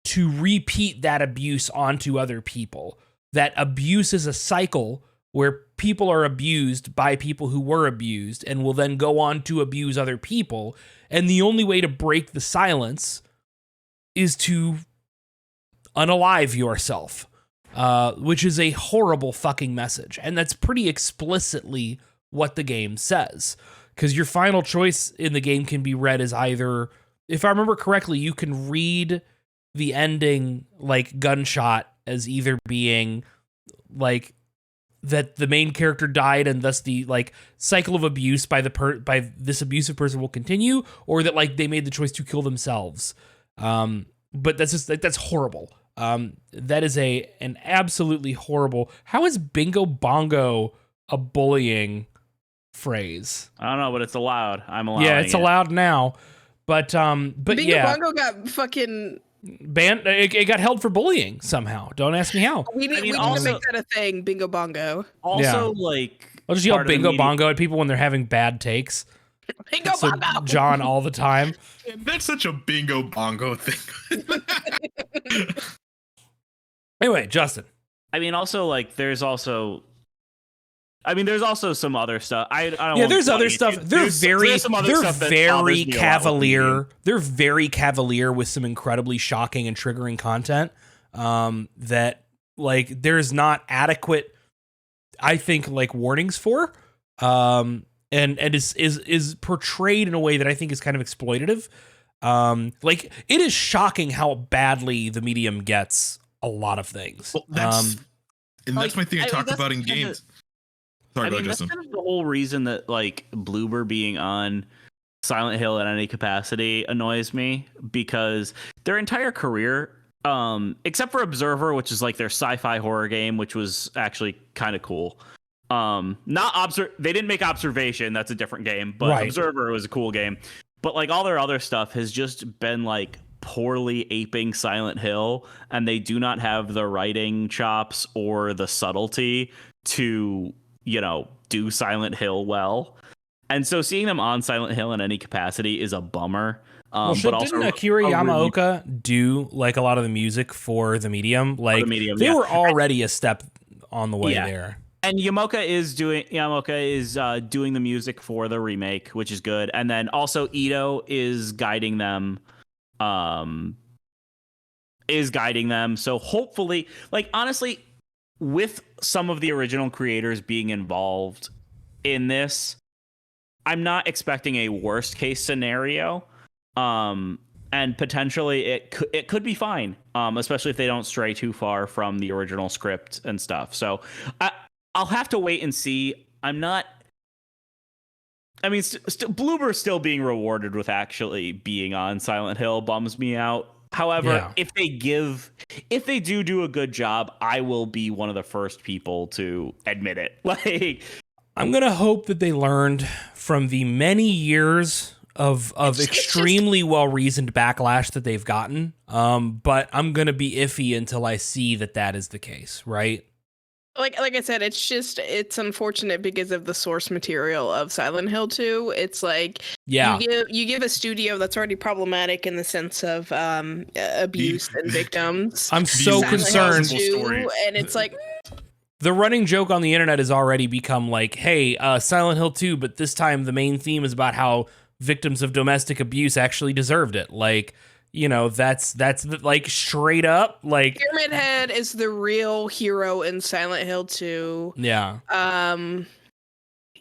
to repeat that abuse onto other people. That abuse is a cycle where people are abused by people who were abused and will then go on to abuse other people. And the only way to break the silence is to unalive yourself. Which is a horrible fucking message. And that's pretty explicitly what the game says. Because your final choice in the game can be read as either, if I remember correctly, you can read the ending, like, gunshot as either being, like, that the main character died and thus the, like, cycle of abuse by this abusive person will continue, or that, like, they made the choice to kill themselves. But that's just, that's horrible. That is an absolutely horrible. How is bingo bongo a bullying phrase? I don't know, but it's allowed. I'm allowed. Yeah, it's allowed now. But Bingo yeah, Bongo got fucking banned. It got held for bullying somehow. Don't ask me how. We need to make that a thing. Bingo Bongo. Also, like, I'll just yell bingo bongo at people when they're having bad takes. Bingo Bongo. John all the time. that's such a bingo bongo thing. Anyway, Justin. I mean, also, like, there's also some other stuff. I don't. Yeah, there's other stuff. They're very cavalier. Medium. They're very cavalier with some incredibly shocking and triggering content. That, like, there's not adequate, I think, like, warnings for. And is portrayed in a way that I think is kind of exploitative. Like, it is shocking how badly the medium gets a lot of things. Well, that's my thing I talk about in games. Sorry, go, Justin. That's kind of the whole reason that, like, Bloober being on Silent Hill in any capacity annoys me, because their entire career, except for Observer, which is like their sci-fi horror game, which was actually kind of cool. They didn't make Observation, that's a different game, but right. Observer was a cool game. But, like, all their other stuff has just been, like, poorly aping Silent Hill, and they do not have the writing chops or the subtlety to, you know, do Silent Hill well. And so seeing them on Silent Hill in any capacity is a bummer. But also, didn't Akira Yamaoka do, like, a lot of the music for the medium? Like, they were already a step on the way there. And Yamaoka is doing the music for the remake, which is good. And then also Ito is guiding them. So hopefully, like, honestly, with some of the original creators being involved in this, I'm not expecting a worst case scenario. And potentially it could be fine. Especially if they don't stray too far from the original script and stuff. So I'll have to wait and see. I'm not I mean, Bloober still being rewarded with actually being on Silent Hill bums me out. However, if they do a good job, I will be one of the first people to admit it. Like, I'm gonna hope that they learned from the many years of extremely well-reasoned backlash that they've gotten. But I'm gonna be iffy until I see that is the case, right? Like I said, it's unfortunate because of the source material of Silent Hill 2. It's like you give a studio that's already problematic in the sense of abuse and victims. I'm so concerned. 2, and it's like the running joke on the internet has already become like, hey, Silent Hill 2, but this time the main theme is about how victims of domestic abuse actually deserved it. Like, you know, that's like straight up like Pyramid Head is the real hero in Silent Hill 2. Yeah.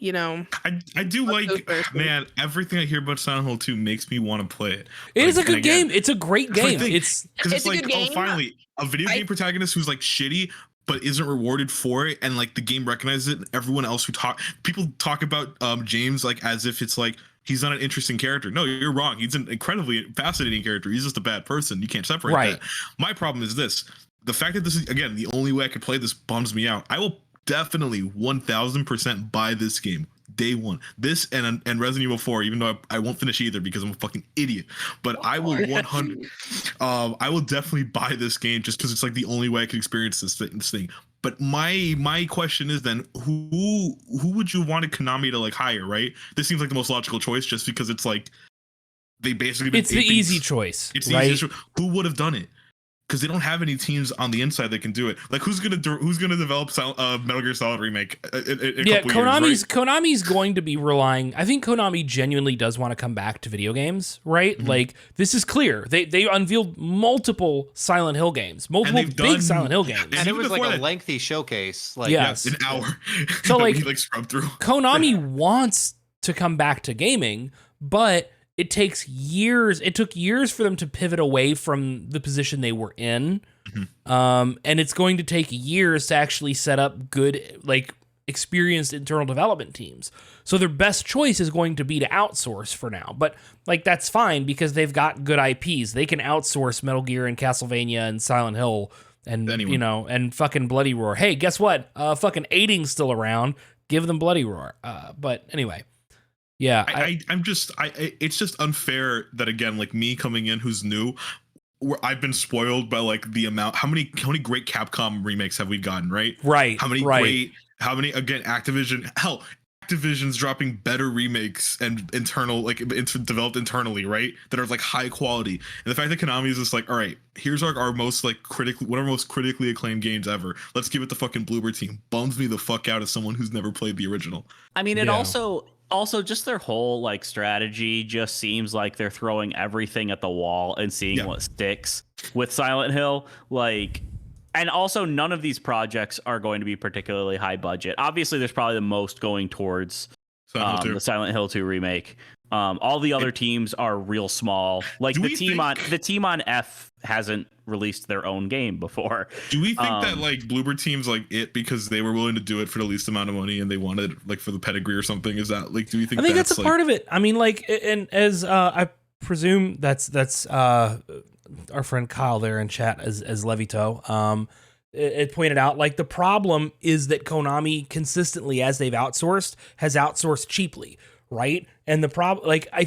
You know, I do like, man, everything I hear about Silent Hill 2 makes me want to play it. It is a good game. It's a great game. It's like, oh, finally, a video game protagonist who's like shitty but isn't rewarded for it, and like the game recognizes it. And everyone else people talk about James like as if it's like he's not an interesting character. No, you're wrong. He's an incredibly fascinating character. He's just a bad person. You can't separate that. My problem is this: the fact that this is, again, the only way I could play this bums me out. I will definitely 1000% buy this game day one. This and Resident Evil 4, even though I won't finish either because I'm a fucking idiot. But I will 100. I will definitely buy this game just because it's like the only way I can experience this thing. But my question is then, who would you want Konami to like hire, right? This seems like the most logical choice just because it's like they basically it's the easy choice. It's the easy choice. Who would have done it? Because they don't have any teams on the inside that can do it. Like who's gonna develop Metal Gear Solid remake? Konami's going to be relying. I think Konami genuinely does want to come back to video games, right? Mm-hmm. Like this is clear. They unveiled multiple Silent Hill games, multiple big Silent Hill games, and it was like a lengthy showcase. Like an hour. So like, we scrubbed through. Konami wants to come back to gaming, but it takes years. It took years for them to pivot away from the position they were in. Mm-hmm. And it's going to take years to actually set up good, like experienced internal development teams. So their best choice is going to be to outsource for now. But like, that's fine because they've got good IPs. They can outsource Metal Gear and Castlevania and Silent Hill and, you know, and fucking Bloody Roar. Hey, guess what? Fucking Aiding's still around. Give them Bloody Roar. But anyway. Yeah, it's just unfair that, again, like me coming in who's new, where I've been spoiled by like the amount. How many great Capcom remakes have we gotten? Right. How many again, Activision's dropping better remakes and developed internally, right? That are like high quality. And the fact that Konami is just like, all right, here's our most like one of our most critically acclaimed games ever. Let's give it the fucking Bloober team. Bums me the fuck out as someone who's never played the original. I mean, it also just their whole like strategy just seems like they're throwing everything at the wall and seeing what sticks with Silent Hill. Like, and also none of these projects are going to be particularly high budget. Obviously, there's probably the most going towards the Silent Hill 2 remake. All the other teams are real small. Like the team on F hasn't released their own game before. Do we think that like Bloober teams like it because they were willing to do it for the least amount of money and they wanted like for the pedigree or something? Is that like, do you think? I think that's a part of it. I mean, like, and as I presume that's our friend Kyle there in chat as Levito. It pointed out like the problem is that Konami consistently, as they've outsourced, has outsourced cheaply. Right. And the problem, like, I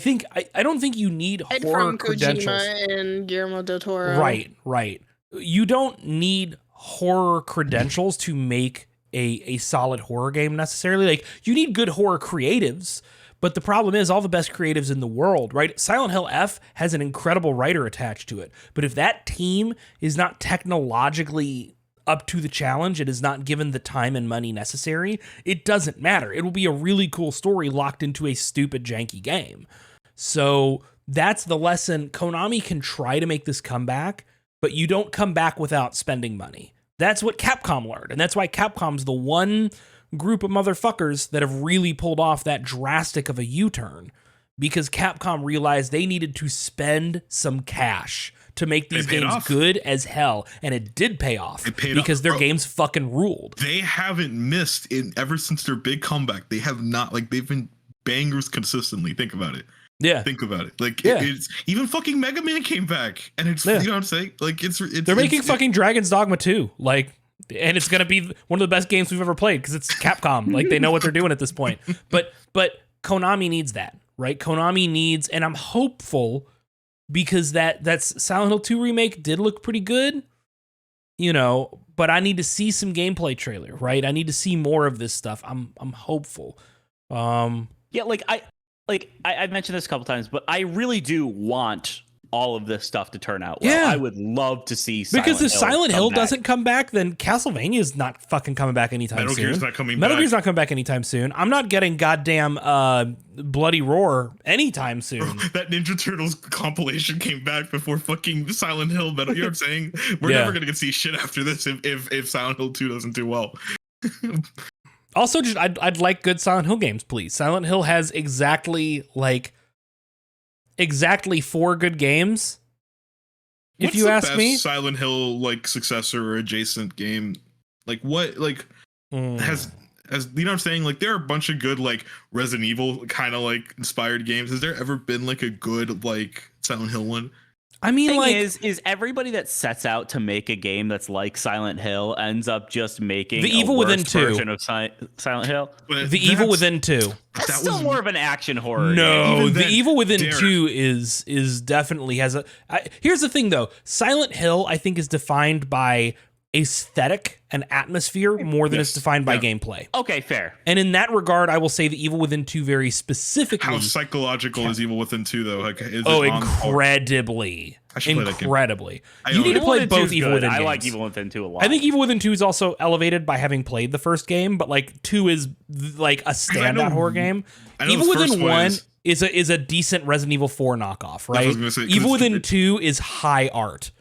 don't think you need horror credentials. Kojima and Guillermo del Toro. Right. You don't need horror credentials to make a solid horror game necessarily. Like, you need good horror creatives. But the problem is all the best creatives in the world, right? Silent Hill F has an incredible writer attached to it. But if that team is not technologically up to the challenge, it is not given the time and money necessary, it doesn't matter. It will be a really cool story locked into a stupid, janky game. So that's the lesson. Konami can try to make this comeback, but you don't come back without spending money. That's what Capcom learned. And that's why Capcom's the one group of motherfuckers that have really pulled off that drastic of a U-turn, because Capcom realized they needed to spend some cash to make these games good as hell, and it did pay off because their games fucking ruled. They haven't missed ever since their big comeback. They have not, like, they've been bangers consistently. Think about it. Yeah. Think about it. Like Yeah. it's even fucking Mega Man came back, and it's Yeah. you know what I'm saying. Like it's They're making fucking Dragon's Dogma 2, like, and it's gonna be one of the best games we've ever played because it's Capcom. Like they know what they're doing at this point. But Konami needs that, right? Konami needs, and I'm hopeful because that's Silent Hill 2 remake did look pretty good, you know. But I need to see some gameplay trailer, right? I need to see more of this stuff. I'm hopeful. Yeah, I've mentioned this a couple times, but I really do want all of this stuff to turn out well. Yeah. I would love to see Because if Silent Hill come back. doesn't come back, then Castlevania's not fucking coming back anytime Metal soon. Gear's not coming Metal back. Gear's not coming back anytime soon. I'm not getting goddamn Bloody Roar anytime soon. That Ninja Turtles compilation came back before fucking Silent Hill. Metal, you know what I'm saying? We're Yeah. never gonna get to see shit after this if Silent Hill 2 doesn't do well. Also, just I'd like good Silent Hill games, please. Silent Hill has exactly 4 good games. If What's you the ask best me, Silent Hill like successor or adjacent game, like what like has you know what I'm saying? Like there are a bunch of good like Resident Evil kind of like inspired games. Has there ever been like a good like Silent Hill one? I mean, Thing like is everybody that sets out to make a game that's like Silent Hill ends up just making The a Evil Within worse 2. version of Silent Hill. But The Evil that's- Within 2. That's that still was- more of an action horror. No, Even The then, Evil Within Derek. 2 is definitely has a. Here's the thing, though. Silent Hill, I think, is defined by aesthetic and atmosphere more than it's Yes. defined by Yeah. gameplay. Okay, fair. And in that regard, I will say The Evil Within 2 very specifically. How psychological is Evil Within 2 though? Like is Oh, it on incredibly. I should play that game. Incredibly. I You know need to it. play Within 2 both is Evil good. Within I games. like Evil Within 2 a lot. I think Evil Within 2 is also elevated by having played the first game, but like 2 is like a standout know- horror game. I know Evil the first Within one 1 is a decent Resident Evil 4 knockoff, what I right? was gonna say, 'cause Evil it's- Within 2 is high art.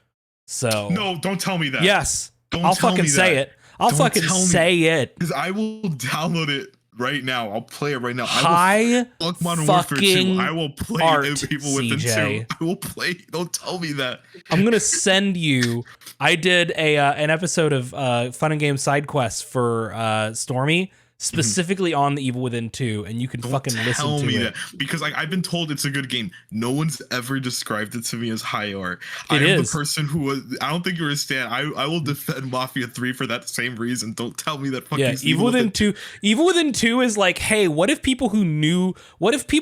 So No, don't tell me that. yes, Don't I'll tell fucking me say that. it. I'll Don't fucking tell me. say it. Because I will download it right now. I'll play it right now. High Fuck Modern Warfare 2. fucking I will play art, Evil Within 2. CJ. I will play. Don't tell me that. I'm gonna send you. I did an episode of Fun and Games side quests for Stormy, specifically on the Evil Within 2, and you can Don't fucking listen tell to me it. that because like I've been told it's a good game. No one's ever described it to me as high art. I It am is. the person who was. I don't think you understand. I will defend Mafia 3 for that same reason. Don't tell me that fucking Yeah, Evil Within 2. Evil Within 2 is like, hey, what if people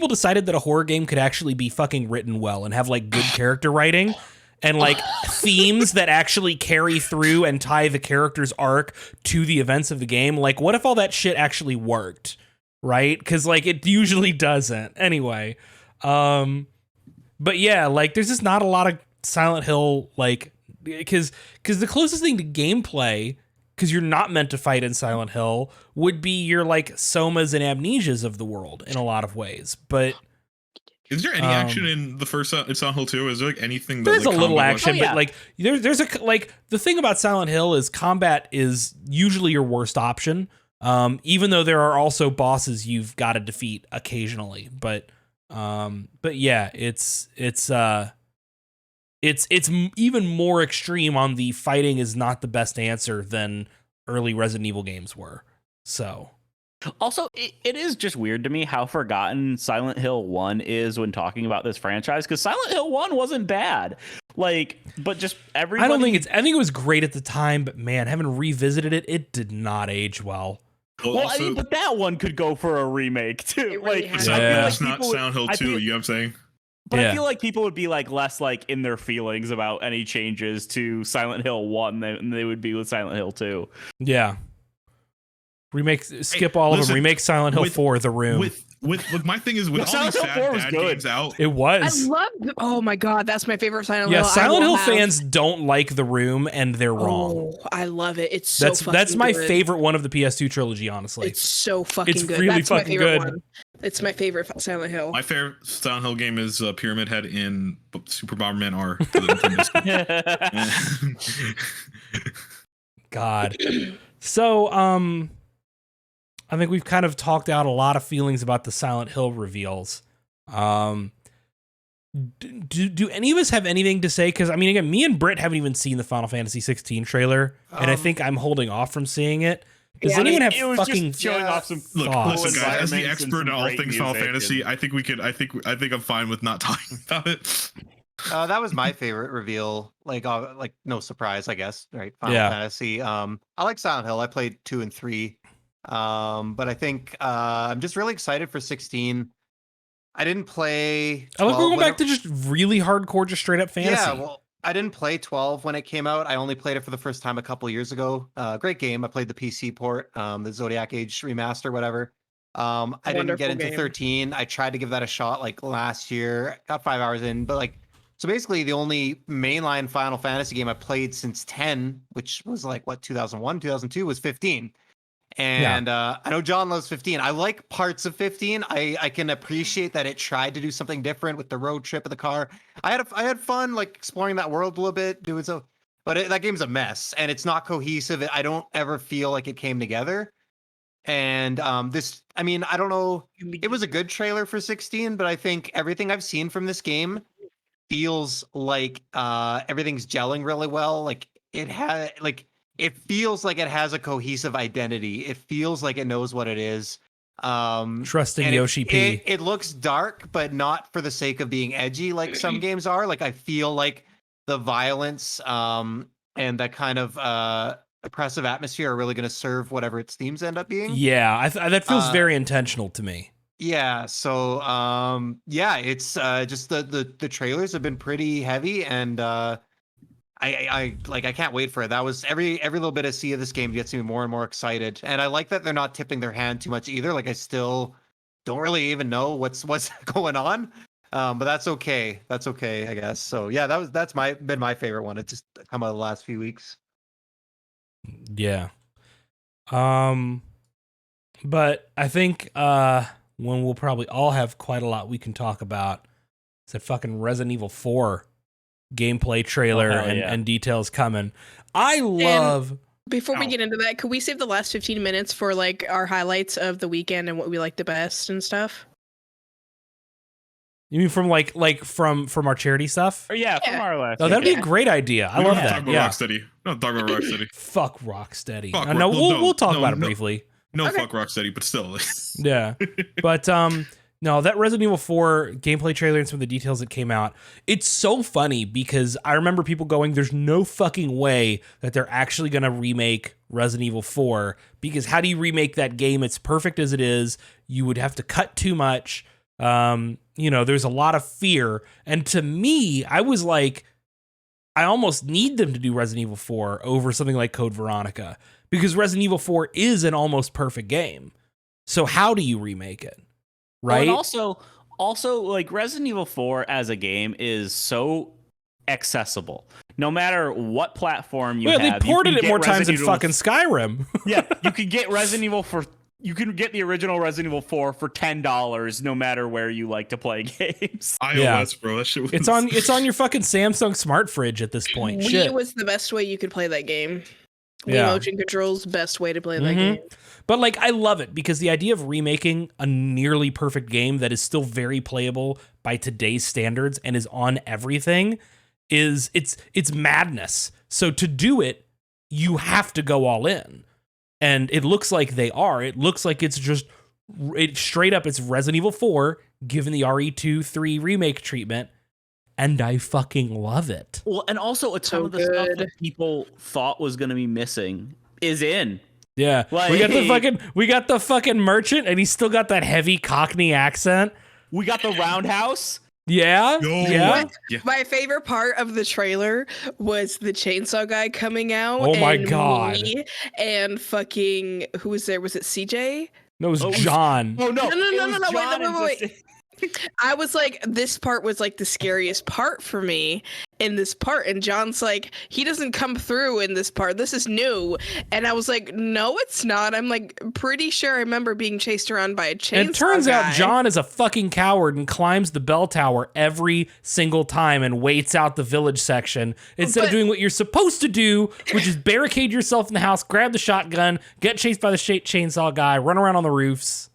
decided that a horror game could actually be fucking written well and have like good character writing and like themes that actually carry through and tie the character's arc to the events of the game? Like, what if all that shit actually worked, right? Because like it usually doesn't. Anyway, but yeah, like there's just not a lot of Silent Hill, like, because the closest thing to gameplay, because you're not meant to fight in Silent Hill, would be your like Somas and Amnesias of the world in a lot of ways. But Is there any action in the first Silent Hill 2? Is there like anything? That, there's like, a little combat-wise- action, Oh, yeah. but like there's a like the thing about Silent Hill is combat is usually your worst option. Even though there are also bosses you've got to defeat occasionally, but yeah, it's even more extreme on the fighting is not the best answer than early Resident Evil games were. So Also, it is just weird to me how forgotten Silent Hill 1 is when talking about this franchise, because Silent Hill 1 wasn't bad. Like, but just everybody... I think it was great at the time, but man, having revisited it, it did not age well. Well, I also, mean, but that one could go for a remake, too. It really Like, has. I feel Yeah. like it's not people would- Silent Hill I 2. feel- You know what I'm saying? But Yeah. I feel like people would be like less like in their feelings about any changes to Silent Hill 1 than they would be with Silent Hill 2. Yeah. Skip all of listen, them. Remake Silent Hill with- 4, The Room. With look, my thing is with Well, all these Silent Hill 4 was bad good. games out. It I was. love. Oh my god, that's my favorite Silent Yeah, Hill. I Silent will Hill have- fans don't like The Room, and they're wrong. Oh, I love it. It's so fucking That's my good. favorite one of the PS2 trilogy, honestly. It's so fucking It's good. really That's my fucking favorite good. one. It's my favorite Silent Hill. My favorite Silent Hill game is Pyramid Head in Super Bomberman R. For the Nintendo Switch. God. So, I think we've kind of talked out a lot of feelings about the Silent Hill reveals. Do any of us have anything to say? Because I mean, again, me and Britt haven't even seen the Final Fantasy 16 trailer, and I think I'm holding off from seeing it. Does Yeah, anyone have it was fucking just showing off some Look, thoughts? listen, guys. As the environments and expert some in all great things Final music Fantasy, and- I think we could. I think I'm fine with not talking about it. That was my favorite reveal. Like no surprise, I guess. Right, Final Yeah. Fantasy. I like Silent Hill. I played 2 and 3. But I think I'm just really excited for 16. I didn't play. I like 12 we're going when back to just really hardcore, just straight up fantasy. Yeah, well, I didn't play 12 when it came out. I only played it for the first time a couple years ago. Great game. I played the PC port, the Zodiac Age remaster, whatever. I didn't get Wonderful into game. 13. I tried to give that a shot like last year. Got 5 hours in, but like so basically the only mainline Final Fantasy game I played since 10, which was like what 2001, 2002 was 15. And I know John loves 15. I like parts of 15. I can appreciate that it tried to do something different with the road trip of the car. I had fun like exploring that world a little bit, doing so. But that game's a mess and it's not cohesive. I don't ever feel like it came together. And this, I mean, I don't know. It was a good trailer for 16, but I think everything I've seen from this game feels like everything's gelling really well. Like it had like it feels like it has a cohesive identity. It feels like it knows what it is. Trusting and Yoshi P. It looks dark, but not for the sake of being edgy like some games are. Like I feel like the violence and that kind of oppressive atmosphere are really going to serve whatever its themes end up being. Yeah, that feels very intentional to me. Yeah, so yeah, it's just the trailers have been pretty heavy, and I can't wait for it. That was every little bit I see of this game gets me more and more excited, and I like that they're not tipping their hand too much either. Like I still don't really even know what's going on, but that's okay. That's okay, I guess. So yeah, that's been my favorite one. It's just come out the last few weeks. Yeah. But I think when we'll probably all have quite a lot we can talk about is that fucking Resident Evil 4 gameplay trailer and details coming. I love. Before we get into that, could we save the last 15 minutes for like our highlights of the weekend and what we like the best and stuff? You mean from like from our charity stuff? Or yeah, from our last. Oh, that'd be a great idea. I love that. Talk about Yeah. Rocksteady. No, talk about Rocksteady. Fuck Rocksteady. Fuck No, Rock- we'll talk no, about it no. briefly. No, Okay. fuck Rocksteady, but still. Yeah. But no, that Resident Evil 4 gameplay trailer and some of the details that came out, it's so funny because I remember people going, there's no fucking way that they're actually going to remake Resident Evil 4 because how do you remake that game? It's perfect as it is. You would have to cut too much. There's a lot of fear. And to me, I was like, I almost need them to do Resident Evil 4 over something like Code Veronica because Resident Evil 4 is an almost perfect game. So how do you remake it? Right. Well, and also like Resident Evil 4 as a game is so accessible. No matter what platform you have. They ported you it can more get times than Resident Evil- fucking Skyrim. Yeah, you could get Resident Evil you can get the original Resident Evil 4 for $10 no matter where you like to play games. iOS, bro. That shit was... It's on your fucking Samsung smart fridge at this point. Wii Shit. was the best way you could play that game. Wii Yeah. motion controls, best way to play that game. But like I love it because the idea of remaking a nearly perfect game that is still very playable by today's standards and is on everything is it's madness. So to do it, you have to go all in. And it looks like they are. It looks like it's straight up it's Resident Evil 4 given the RE2-3 remake treatment. And I fucking love it. Well, and also a ton So of the stuff good. that people thought was going to be missing is in. Yeah. Like- we got the fucking merchant and he's still got that heavy Cockney accent. We got the roundhouse. Yeah. Yo. Yeah. Yeah. My favorite part of the trailer was the chainsaw guy coming out. Oh my and God. me and fucking who was there? Was it CJ? No, it was Oh, John. Oh no! No, it no, was no, no, wait, John no, and wait, Justin. I was like, this part was like the scariest part for me in this part. And John's like, he doesn't come through in this part. This is new. And I was like, no, it's not. I'm like pretty sure I remember being chased around by a chainsaw And it turns guy. out John is a fucking coward and climbs the bell tower every single time and waits out the village section instead of But- doing what you're supposed to do, which is barricade yourself in the house, grab the shotgun, get chased by the chainsaw guy, run around on the roofs.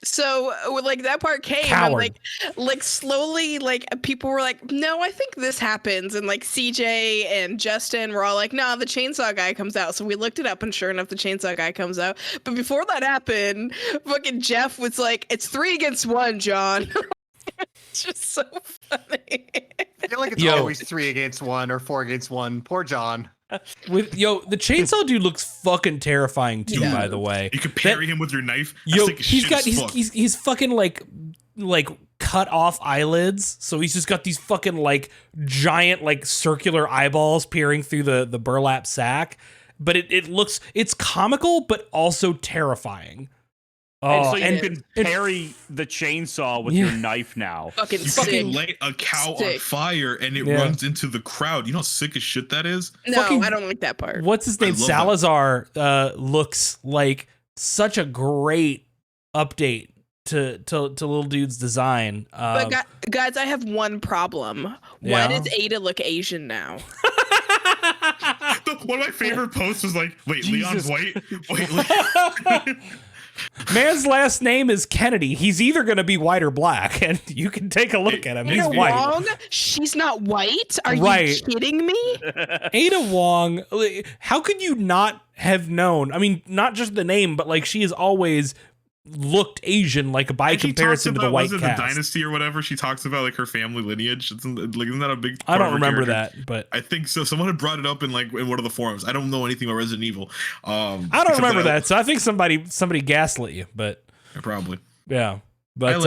So like that part came Coward. and like slowly like people were like, no, I think this happens, and like CJ and Justin were all like, no, the chainsaw guy comes out. So we looked it up, and sure enough, the chainsaw guy comes out. But before that happened, fucking Jeff was like, it's 3 against 1, John. It's just so funny. I feel like it's always 3 against 1 or 4 against 1. Poor John. The chainsaw dude looks fucking terrifying too. Yeah. By the way, You could parry him with your knife. That's sick as shit. he's fucking like cut off eyelids, so he's just got these fucking like giant like circular eyeballs peering through the burlap sack. But it's comical but also terrifying. And Oh, so you and can parry the chainsaw with your knife now. Fucking You sick. fucking light a cow on Sick. fire and it Yeah. runs into the crowd. You know how sick as shit that is? No, fucking- I don't like that part. what's his name? love that. Salazar looks like such a great update to little dude's design. But guys, I have one problem. Yeah. Why does Ada look Asian now? One of my favorite posts was like, wait, Leon's Jesus. white? Wait, Man's last name is Kennedy. He's either going to be white or black, and you can take a look at him. He's Ada white. Wong? She's not white? Are Right. you kidding me? Ada Wong, how could you not have known? I mean, not just the name, but like she has always looked Asian, like by and she comparison to talks the about, white was it cast. the dynasty or whatever? She talks about like her family lineage. Isn't that a big I part don't of her remember character? that, but I think so. Someone had brought it up in one of the forums. I don't know anything about Resident Evil. I don't except remember that. So I think somebody gaslit you, but Probably. yeah. But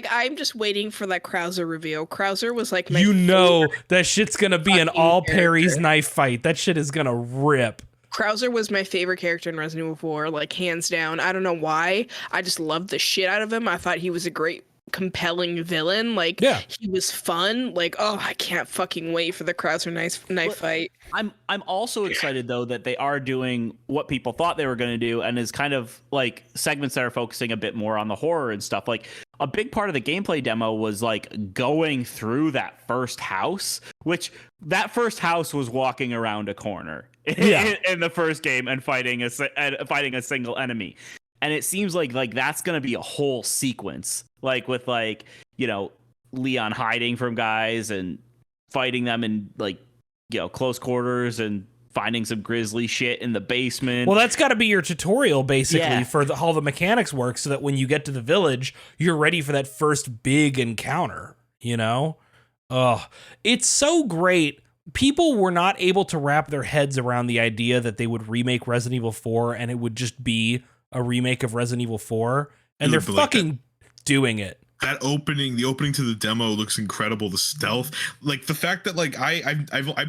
I'm just waiting for that Krauser reveal. Krauser was like my you know favorite- that shit's going to be an fucking all Perry's character. knife fight. That shit is going to rip. Krauser was my favorite character in Resident Evil 4, like hands down. I don't know why. I just loved the shit out of him. I thought he was a great, compelling villain. Like, Yeah. he was fun. Like, oh, I can't fucking wait for the Krauser knife fight. I'm also excited though that they are doing what people thought they were going to do, and is kind of like segments that are focusing a bit more on the horror and stuff. Like a big part of the gameplay demo was like going through that first house, which that first house was walking around a corner in the first game and fighting a single enemy. And it seems like that's going to be a whole sequence, like with like, you know, Leon hiding from guys and fighting them in like, you know, close quarters and finding some grisly shit in the basement. Well, that's got to be your tutorial, basically, Yeah. for how the mechanics work, so that when you get to the village, you're ready for that first big encounter, you know? It's so great. People were not able to wrap their heads around the idea that they would remake Resident Evil 4 and it would just be a remake of Resident Evil 4, and they're Dude, but like fucking doing it. The opening to the demo looks incredible. The stealth, like the fact that like I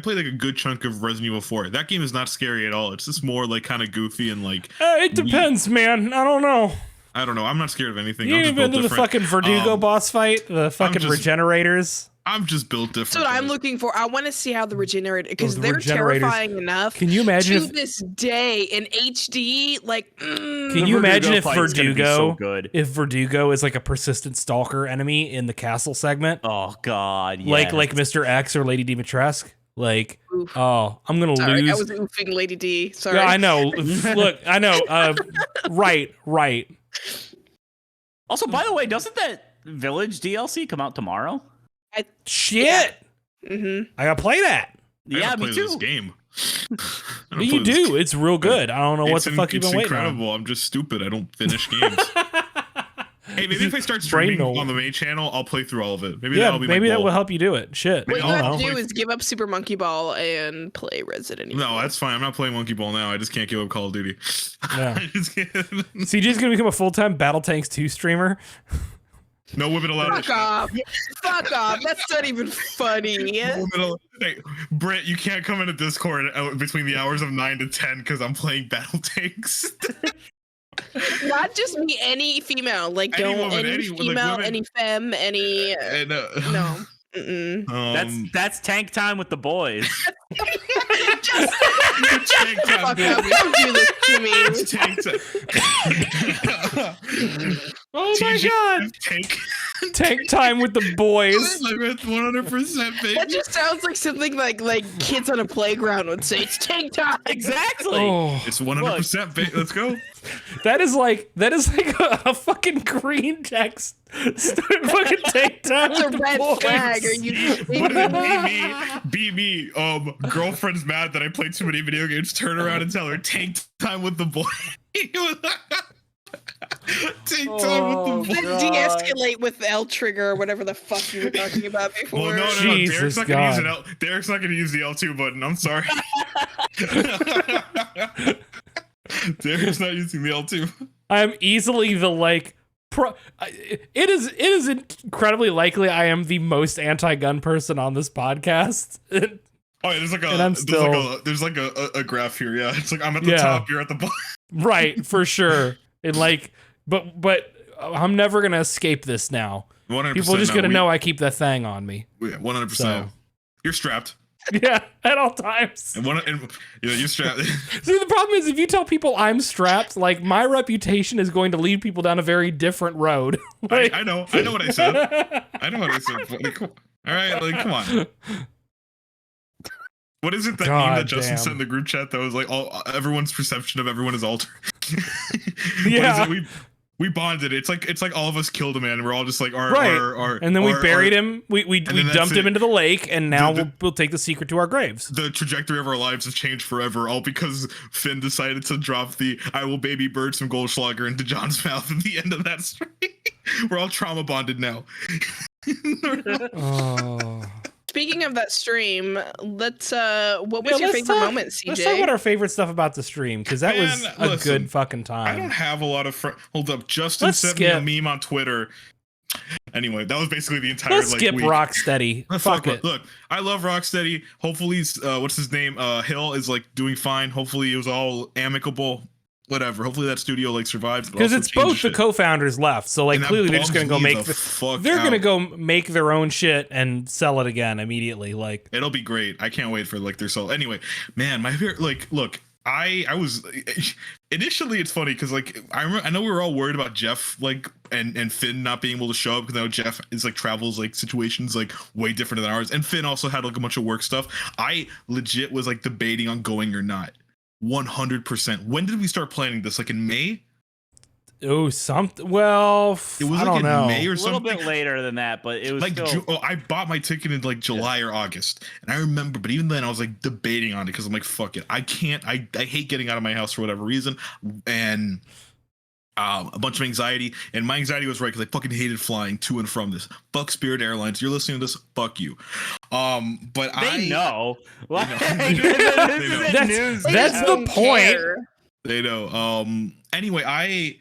played like a good chunk of Resident Evil 4. That game is not scary at all. It's just more like kind of goofy and like. It depends, man. I don't know. I don't know. I'm not scared of anything. You I'm ain't just built been to the different. fucking Verdugo boss fight? The fucking just- regenerators? I'm just built different. That's what I'm guys. looking for. I want to see how the regenerator, because The they're regenerators. terrifying enough. Can you imagine to if this day in HD? Like, Can you imagine if fight's gonna be Verdugo so good. if Verdugo is like a persistent stalker enemy in the castle segment? Oh God, yes. Like Mr. X or Lady Dimitrescu? Like, Oof. oh, I'm gonna Sorry, I lose. was oofing Lady D. Sorry. Yeah, I know. Look, I know. Right. Also, by the way, doesn't that Village DLC come out tomorrow? Shit. Mm-hmm. I gotta play that. I Yeah, gotta me play too. This game. I What don't do you play this do? It's real good. I don't know what the fuck you've it's been waiting incredible. I'm just stupid. I don't finish games. Hey, maybe if I start streaming Brain on the main channel, I'll play through all of it. Maybe on. Yeah, that'll be maybe my that goal. will help you do it. Shit. What Maybe you I have don't to know. do is give up Super Monkey Ball and play Resident Evil. No, that's fine. I'm not playing Monkey Ball now. I just can't give up Call of Duty. Yeah. I just can't. CJ's gonna become a full-time Battle Tanks 2 streamer. No women allowed. Fuck off. Fuck off. That's not even funny. No women allowed. Hey, Brett, you can't come into Discord between the hours of 9 to 10 because I'm playing Battle Tanks. Not just me, any female. Like, Any don't woman, any any- like, female, women- any femme, any. And, No. Mm-mm. That's tank time with the boys. Just Tank time, fuck up. Don't do this to me. It's tank time. Oh my TJ god. Tank. Tank time with the boys. Like, that's 100%, baby. That just sounds like something like kids on a playground would say. It's tank time. Exactly. Oh, It's 100%, baby. Let's go. that is like a fucking green text. Fucking tank time That's a with the red boys. flag. Are you? What if be me? Girlfriend's mad that I played too many video games. Turn around and tell her tank time with the boy. Tank time with the boy. De-escalate with L trigger or whatever the fuck you were talking about before. Well, no. Jesus Derek's not gonna use God. an L. Derek's not gonna use the L2 button. I'm sorry. Derek's not using the L2. I'm easily the it is incredibly likely I am the most anti-gun person on this podcast. Oh, yeah, there's like And I'm there's like a graph here. Yeah, it's like I'm at the Yeah. top, you're at the bottom. Right, for sure. And but I'm never gonna escape this now. 100%. People are just gonna we- know I keep that thing on me. Yeah, 100%. So. You're strapped. Yeah, at all times. And you're strapped. See, the problem is if you tell people I'm strapped, like my reputation is going to lead people down a very different road. Like, I know what I said. I know what I said. Like, all right, like come on. What is it that meme God that Justin damn. sent in the group chat that was like everyone's perception of everyone is altered? Yeah. What is it? We bonded. It's like all of us killed a man. And we're all just like Right. And then we buried him. We then that's dumped him it. into the lake, and now The- we'll take the secret to our graves. The trajectory of our lives has changed forever, all because Finn decided to drop the "I will baby bird some Goldschlager" into John's mouth at the end of that stream. We're all trauma bonded now. Oh. Speaking of that stream, let's what was your favorite moment, CJ? Let's talk about our favorite stuff about the stream, because that was Man, a listen, good fucking I don't time. have a lot of friends. Hold up, Justin Let's sent skip. me a meme on Twitter. Anyway, that was basically the entire Let's like skip week. Rocksteady. Fuck it. Look, I love Rocksteady. Hopefully, what's his name? Hill is like doing fine. Hopefully, it was all amicable. Whatever. Hopefully, that studio like survives. but Because also it's changes both the shit. co-founders left, so like And that clearly they're just bums gonna go me make the fuck they're gonna out. go make their own shit and sell it again immediately. Like It'll be great. I can't wait for like their soul. Anyway, man, my favorite. Like, look, I was initially. It's funny because like I know we were all worried about Jeff like and Finn not being able to show up because I know Jeff is like travels like situations like way different than ours, and Finn also had like a bunch of work stuff. I legit was like debating on going or not. 100%. When did we start planning this? Like in May? oh something. Well, It was I like don't in know. May or A little something. bit later than that, but it was Like still. I bought my ticket in like July or August, and I remember. But even then, I was like debating on it because I'm like, fuck it, I can't. I hate getting out of my house for whatever reason, and a bunch of anxiety. And my anxiety was right because I fucking hated flying to and from this. Fuck Spirit Airlines. You're listening to this. Fuck you. But They know. Like, They know. this isn't That's- news. that's to the them. point. They know. Anyway, I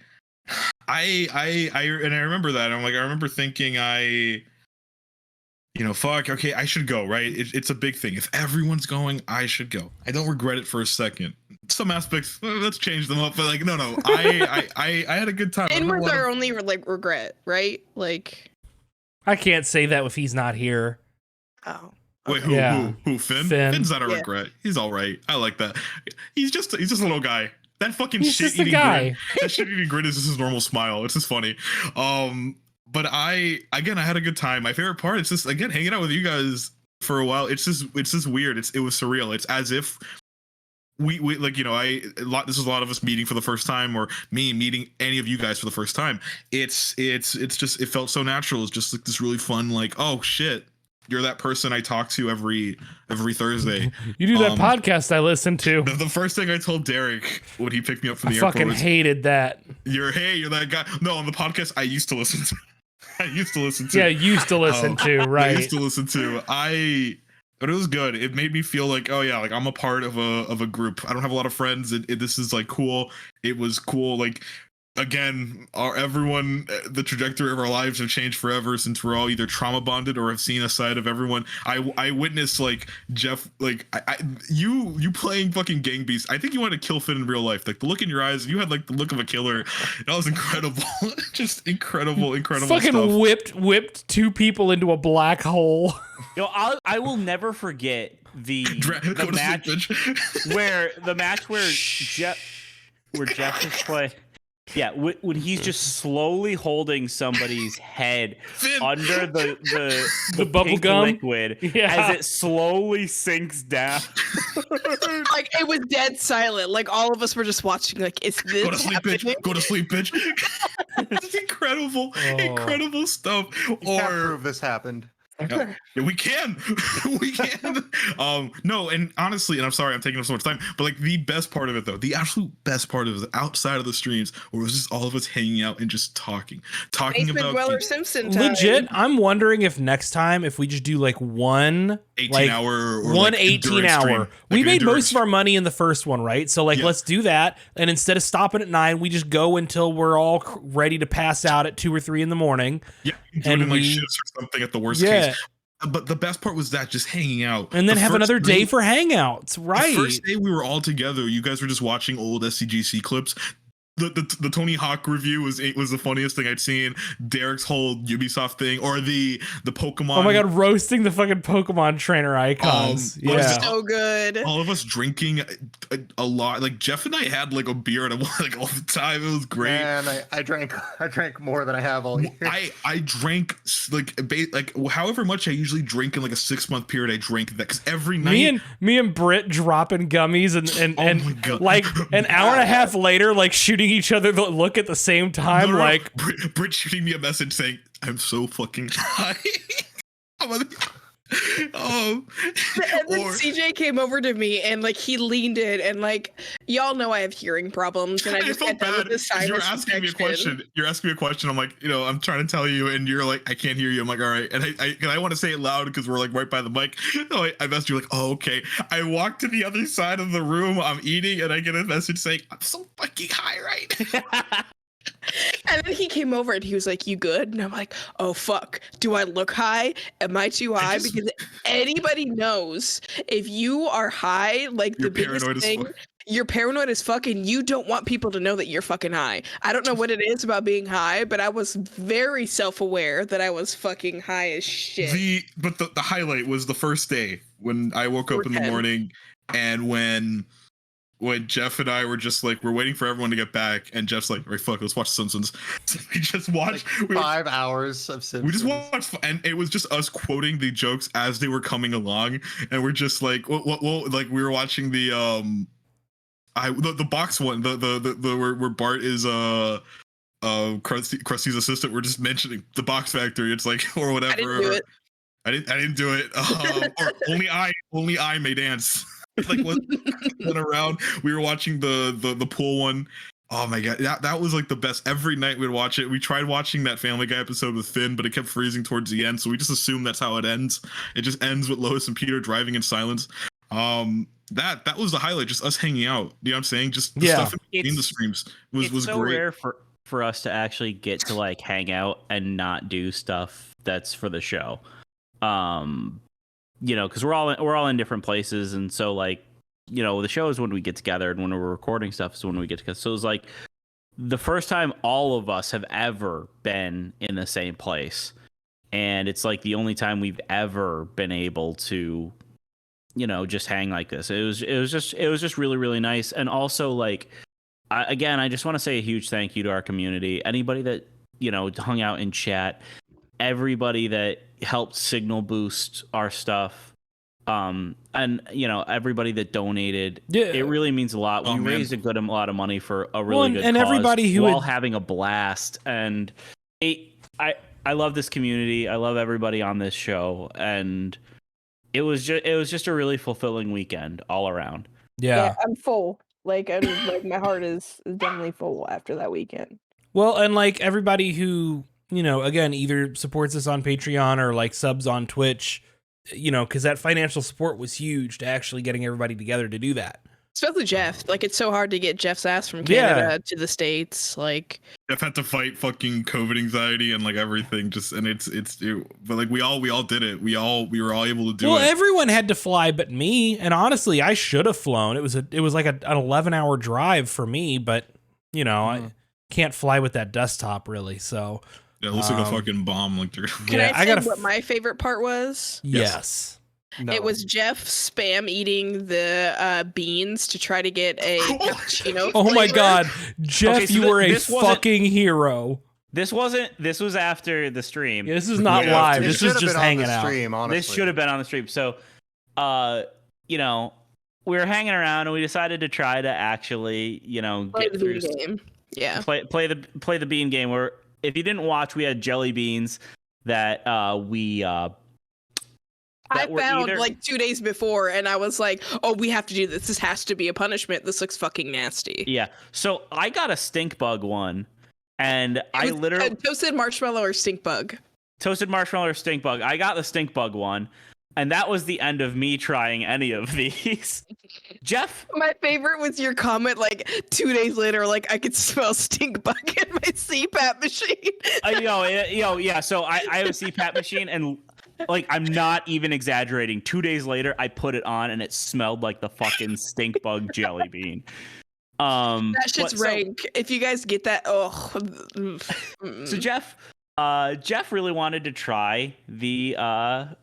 remember that. I remember thinking fuck, okay, I should go, right? It's a big thing. If everyone's going, I should go. I don't regret it for a second. Some aspects, let's change them up. But like, no, I had a good time. I And had a was lot of- our only like regret, right? Like, I can't say that if he's not here. oh, Wait, Yeah. who? Finn? Finn. Finn's not a Yeah. regret. He's all right. I like that. He's just a little guy. That fucking He's shit just a eating guy. grin. That shit eating grin is just his normal smile. It's just funny. But I had a good time. My favorite part is just again hanging out with you guys for a while. It's just weird. It was surreal. It's as if we like this is a lot of us meeting for the first time, or me meeting any of you guys for the first time. It's just, it felt so natural. It's just like this really fun, like, oh shit, you're that person I talk to every Thursday. You do that Um, podcast I listen to. The first thing I told Derek when he picked me up from I the airport fucking was, hated that. you're that guy. No, on the podcast I used to listen to. I used to listen to. Yeah, used to listen to, I right? used to listen to. But it was good. It made me feel like, oh yeah, like I'm a part of a group. I don't have a lot of friends. This is like cool. It was cool. Like again, the trajectory of our lives have changed forever since we're all either trauma bonded or have seen a side of everyone. I witnessed like Jeff, like you playing fucking Gang Beast. I think you wanted to kill Finn in real life. Like the look in your eyes, you had like the look of a killer. That was incredible. Just incredible Fucking stuff. whipped two people into a black hole. I will never forget the Go to sleep, match bitch. where Jeff was playing. Yeah, when he's just slowly holding somebody's head Finn. under the bubble pink gum? liquid Yeah. as it slowly sinks down. Like it was dead silent. Like all of us were just watching. Like, is this Go to sleep, happening? bitch. Go to sleep, bitch. It's incredible, incredible stuff. You can't prove this happened. Yeah, we can. We can. No, and honestly, and I'm sorry I'm taking up so much time, but like the best part of it though, the absolute best part of it outside of the streams, where it was just all of us hanging out and just talking Basement about Dweller games. Simpson time. Legit, I'm wondering if next time if we just do like one 18-hour or one like 18 hour. stream, We like an made most endurance of our money in the first one, right? So like Yeah. let's do that, and instead of stopping at 9, we just go until we're all ready to pass out at 2 or 3 in the morning. Yeah, you do and it in like we- shifts or something at the worst Yeah. case. But the best part was that just hanging out, And then The have first another day day- for hangouts, right? The first day we were all together, you guys were just watching old SDGC clips. The Tony Hawk review was the funniest thing I'd seen. Derek's whole Ubisoft thing, or the Pokemon. Oh my god, roasting the fucking Pokemon trainer icons. what is Yeah. it? So good. All of us drinking a lot. Like Jeff and I had like a beer at like all the time. It was great. Man, I drank more than I have all year. I drank like however much I usually drink in like a 6-month period. I drank that because every night. Me and Britt dropping gummies and Oh my God. like an hour and a half later, like shooting each other the look at the same time, No, like Brit shooting me a message saying, "I'm so fucking high." And then or CJ came over to me and like he leaned in and like y'all know I have hearing problems and I just felt got done with bad this 'cause you're sinus asking me a infection. question. You're asking me a question. I'm like, I'm trying to tell you, and you're like, I can't hear you. I'm like, all right, and I want to say it loud because we're like right by the mic. So I messaged you like, oh okay. I walk to the other side of the room. I'm eating, and I get a message saying, I'm so fucking high right. And then he came over and he was like, "You good?" And I'm like, "Oh fuck, do I look high? Am I too high?" just- Because anybody knows if you are high, like You're the biggest paranoid as thing, fuck. you're paranoid as fuck, and you don't want people to know that you're fucking high. I don't know what it is about being high, but I was very self-aware that I was fucking high as shit. The highlight was the first day when I woke up in the 4:10. morning, and when Jeff and I were just like, we're waiting for everyone to get back, and Jeff's like, all right, fuck, let's watch Simpsons. So we just watched 5 hours of Simpsons. we just watched, and it was just us quoting the jokes as they were coming along, and we're just like, what like we were watching the box one, the where Bart is Krusty's assistant. We're just mentioning the Box Factory. It's like or whatever. I didn't do it. I didn't do it. Or only I may dance. Like went around. We were watching the pool one. Oh my god, that was like the best. Every night we'd watch it. We tried watching that Family Guy episode with Finn, but it kept freezing towards the end, so we just assumed that's how it ends. It just ends with Lois and Peter driving in silence. That was the highlight, just us hanging out. You know what I'm saying? Just the stuff in the streams was so great. rare for us to actually get to like hang out and not do stuff that's for the show. Because we're all in different places, and so like, the show is when we get together, and when we're recording stuff is when we get together. So it's like the first time all of us have ever been in the same place, and it's like the only time we've ever been able to, just hang like this. It was just really, really nice, and also like, I just want to say a huge thank you to our community. Anybody that hung out in chat, everybody that helped signal boost our stuff, and everybody that donated. Yeah. It really means a lot. Oh, We man. raised a good lot of money for a really good and cause, everybody who while had- having a blast. And I love this community. I love everybody on this show, and it was just a really fulfilling weekend all around. yeah. I'm full. Like my heart is definitely full after that weekend. Well, and like everybody who, again, either supports us on Patreon or like subs on Twitch, because that financial support was huge to actually getting everybody together to do that. Especially Jeff. Like it's so hard to get Jeff's ass from Canada to the States. Like Jeff had to fight fucking COVID anxiety and like everything. But like we all did it. We were all able to do Well, it. everyone had to fly but me, and honestly, I should have flown. It was like an 11-hour drive for me, but I can't fly with that desktop really. So Yeah, it looks like a fucking bomb. Like can I say what my favorite part was? yes. No. It was Jeff spam eating the beans to try to get a cappuccino. Oh my flavor. God, Jeff, Okay, so you were a this wasn't- fucking hero. This was after the stream. Yeah, this is not Yeah, live. it This should is have just been on hanging the out. stream, honestly. This should have been on the stream. So, you know, we were hanging around and we decided to try to actually, you know, Play get the through bean game. Yeah. play the bean game. Where if you didn't watch, we had jelly beans that we I that were found either- like 2 days before, and I was like, "Oh, we have to do this. This has to be a punishment. This looks fucking nasty." Yeah. So I got a stink bug one, and I It was literally a toasted marshmallow or stink bug. toasted marshmallow or stink bug. I got the stink bug one, and that was the end of me trying any of these. Jeff, My favorite was your comment like 2 days later, like I could smell stink bug in my CPAP machine. yeah. So I have a CPAP machine, and like I'm not even exaggerating. 2 days later, I put it on, and it smelled like the fucking stink bug jelly bean. That shit's but so- rank. If you guys get that, oh. So Jeff really wanted to try the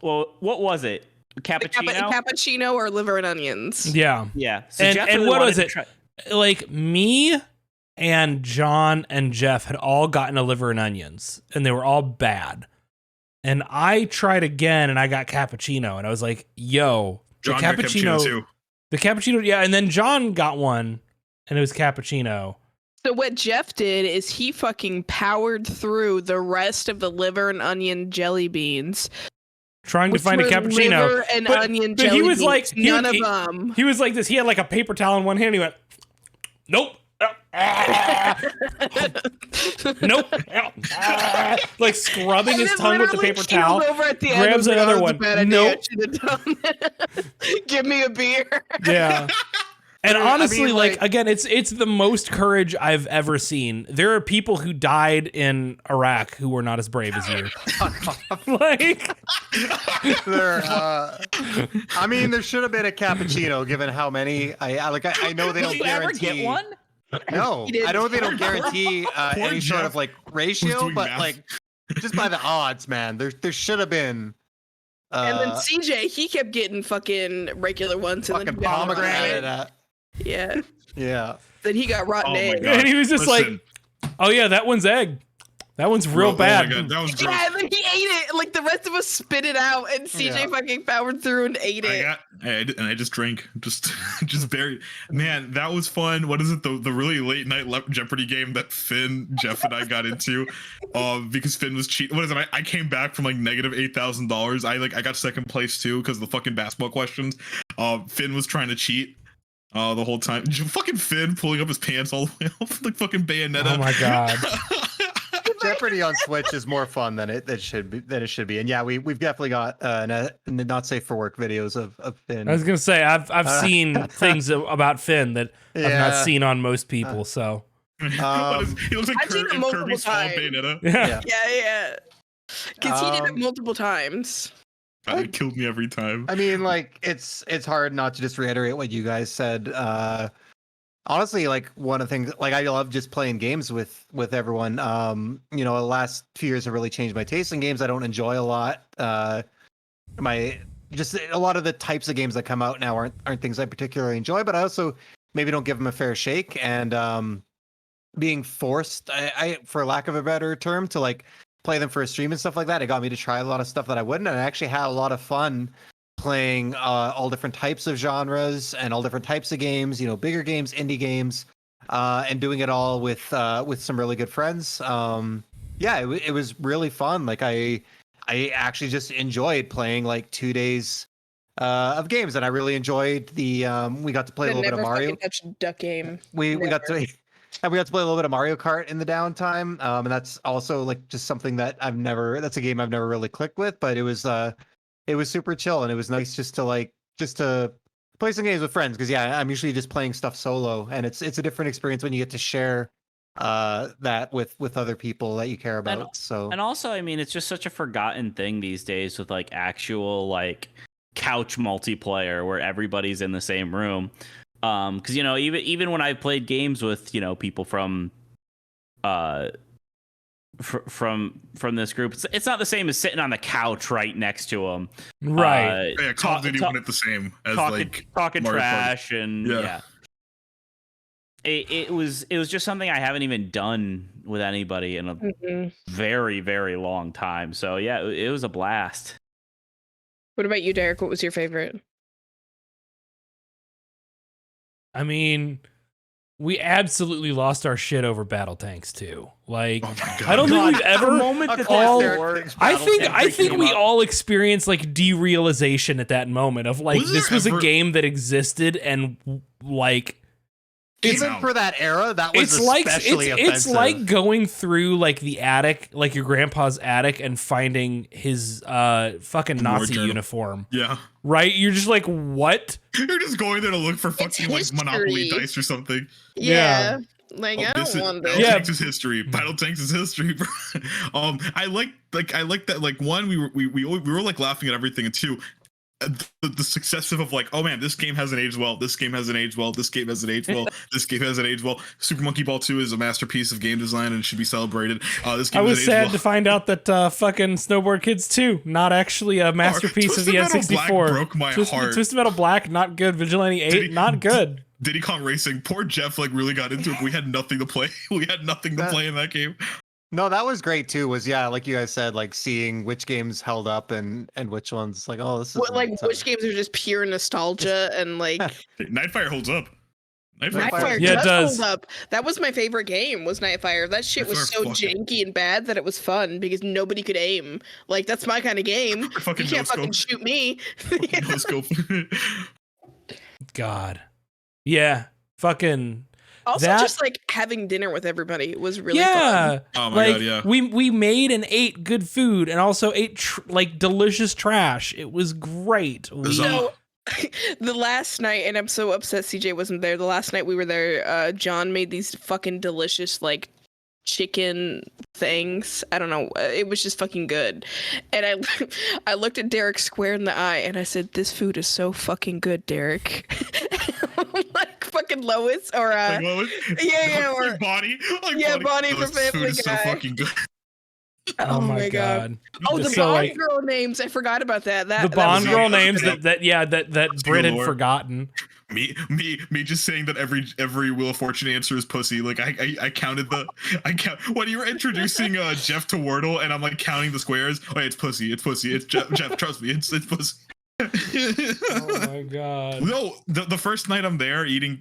well, what was it? Cappuccino. Cappuccino or liver and onions. Yeah. Yeah. So And- Jeff and really what wanted was to it? try- Like me and John and Jeff had all gotten a liver and onions, and they were all bad. And I tried again, and I got cappuccino, and I was like, "Yo, the John got cappuccino, too. the cappuccino, yeah." And then John got one, and it was cappuccino. So what Jeff did is he fucking powered through the rest of the liver and onion jelly beans. Trying to which find a were cappuccino. Liver and But- onion but jelly he was beans. like- he- none he- of them. He was like this. He had like a paper towel in one hand. He went, "Nope." Nope. Like scrubbing And his then tongue with the literally paper keeled towel. over at the end grabs and was like, another "Oh, one. it's a bad idea. Nope. I should have done that. Give me a beer. Yeah. And I mean, honestly, like like- again, it's the most courage I've ever seen. There are people who died in Iraq who were not as brave as you. Like, There, I mean, there should have been a cappuccino, given how many. I know they Did don't you ever guarantee. get one? No, He didn't. I know they don't guarantee any sort Jeff of like was ratio, doing but math. like just by the odds, man, there should have been. And then CJ, he kept getting fucking regular ones. And Fucking then he got pomegranate. rotten. Yeah. Yeah. Then he got rotten Oh my egg. God. and he was just Listen. like, "Oh yeah, that one's egg. That one's real Oh bad." my God, that was gross. Yeah, and then he ate it. Like the rest of us spit it out, and CJ Yeah. fucking powered through and ate it. I just drank, just very. Man, that was fun. What is it? The really late night Jeopardy game that Finn, Jeff, and I got into, because Finn was cheating. What is it? I came back from like negative $8,000. I got second place too because the fucking basketball questions. Finn was trying to cheat. The whole time, fucking Finn pulling up his pants all the way off, like fucking Bayonetta. Oh my God. Jeopardy on Switch is more fun than it should be. And yeah, we've definitely got not safe for work videos of Finn. I was gonna say I've seen things about Finn that I've not Yeah. seen on most people. So What is- he looks like I've seen it in multiple Kirby's Fall times. Bayonetta. yeah. Yeah. Because he did it Um, multiple times. It killed me every time. I mean, like it's hard not to just reiterate what you guys said. Honestly, like one of the things, like I love just playing games with everyone. You know, the last few years have really changed my taste in games. I don't enjoy a lot. My just a lot of the types of games that come out now aren't things I particularly enjoy, but I also maybe don't give them a fair shake. And being forced, I for lack of a better term, to like play them for a stream and stuff like that, it got me to try a lot of stuff that I wouldn't, and I actually had a lot of fun playing all different types of genres and all different types of games, you know, bigger games, indie games, and doing it all with some really good friends. Yeah, it was really fun. Like I actually just enjoyed playing like 2 days of games, and I really enjoyed the we got to play a little bit of Mario. Touch duck game. We got Never. to and we got to play a little bit of Mario Kart in the downtime, and that's also like just something that that's a game I've never really clicked with, but it was super chill, and it was nice just to play some games with friends, because yeah, I'm usually just playing stuff solo, and it's a different experience when you get to share that with other people that you care about. So And also, I mean, it's just such a forgotten thing these days with like actual like couch multiplayer where everybody's in the same room. Because you know, even when I've played games with, you know, people from from this group. It's not the same as sitting on the couch right next to them. Right. Yeah, Call of Duty wasn't the same as talking Mario Kart. trash and yeah. It was just something I haven't even done with anybody in a very, very long time. So yeah, it was a blast. What about you, Derek? What was your favorite? I mean, we absolutely lost our shit over battle tanks too. Like, Oh my God. I don't think we've ever I think we all experienced like derealization at that moment of like this was a game that existed and like Even for that era, that was especially offensive. It's like going through like the attic, like your grandpa's attic, and finding his fucking Nazi uniform. Yeah. Right? You're just like, what? You're just going there to look for fucking like Monopoly dice or something. Yeah. Like I don't want Battle Tanks is history. Battle Tanks is history, bro. I like that. Like one, we were like laughing at everything, and two, the successive of like, oh man, this game hasn't aged well. This game hasn't aged well. This game hasn't aged well. This game hasn't aged well. Super Monkey Ball 2 is a masterpiece of game design and should be celebrated. This game I was sad to find out that fucking Snowboard Kids 2, not actually a masterpiece of the N64. Broke my heart. Twisted Metal Black, not good. Vigilante 8, not good. Diddy Kong Racing, poor Jeff like really got into it. We had nothing to play. We had nothing to play in that game. No, that was great too. Was like you guys said, like seeing which games held up and which ones like, oh, this is which games are just pure nostalgia and like Nightfire holds up. Nightfire does hold up. That was my favorite game. Was Nightfire? That shit was so janky and bad that it was fun because nobody could aim. Like that's my kind of game. You can't fucking shoot me. No scope. God, yeah, fucking. Also, just like having dinner with everybody was really fun. Oh my God, yeah. We made and ate good food and also ate like delicious trash. It was great. So the last night, and I'm so upset CJ wasn't there. The last night we were there, John made these fucking delicious like chicken things. I don't know. It was just fucking good. And I looked at Derek square in the eye and I said, "This food is so fucking good, Derek." Like fucking Lois or like Lois? or Bonnie. Bonnie from Family Guy. So fucking good. Oh my God. Oh, the Bond girl names. I forgot about that. The Bond girl names that Brit had forgotten. Me just saying that every Wheel of Fortune answer is pussy. Like I counted when you were introducing Jeff to Wordle and I'm like counting the squares. Oh, it's pussy. It's pussy. It's Jeff. Trust me. It's pussy. Oh my God. No, the first night I'm there eating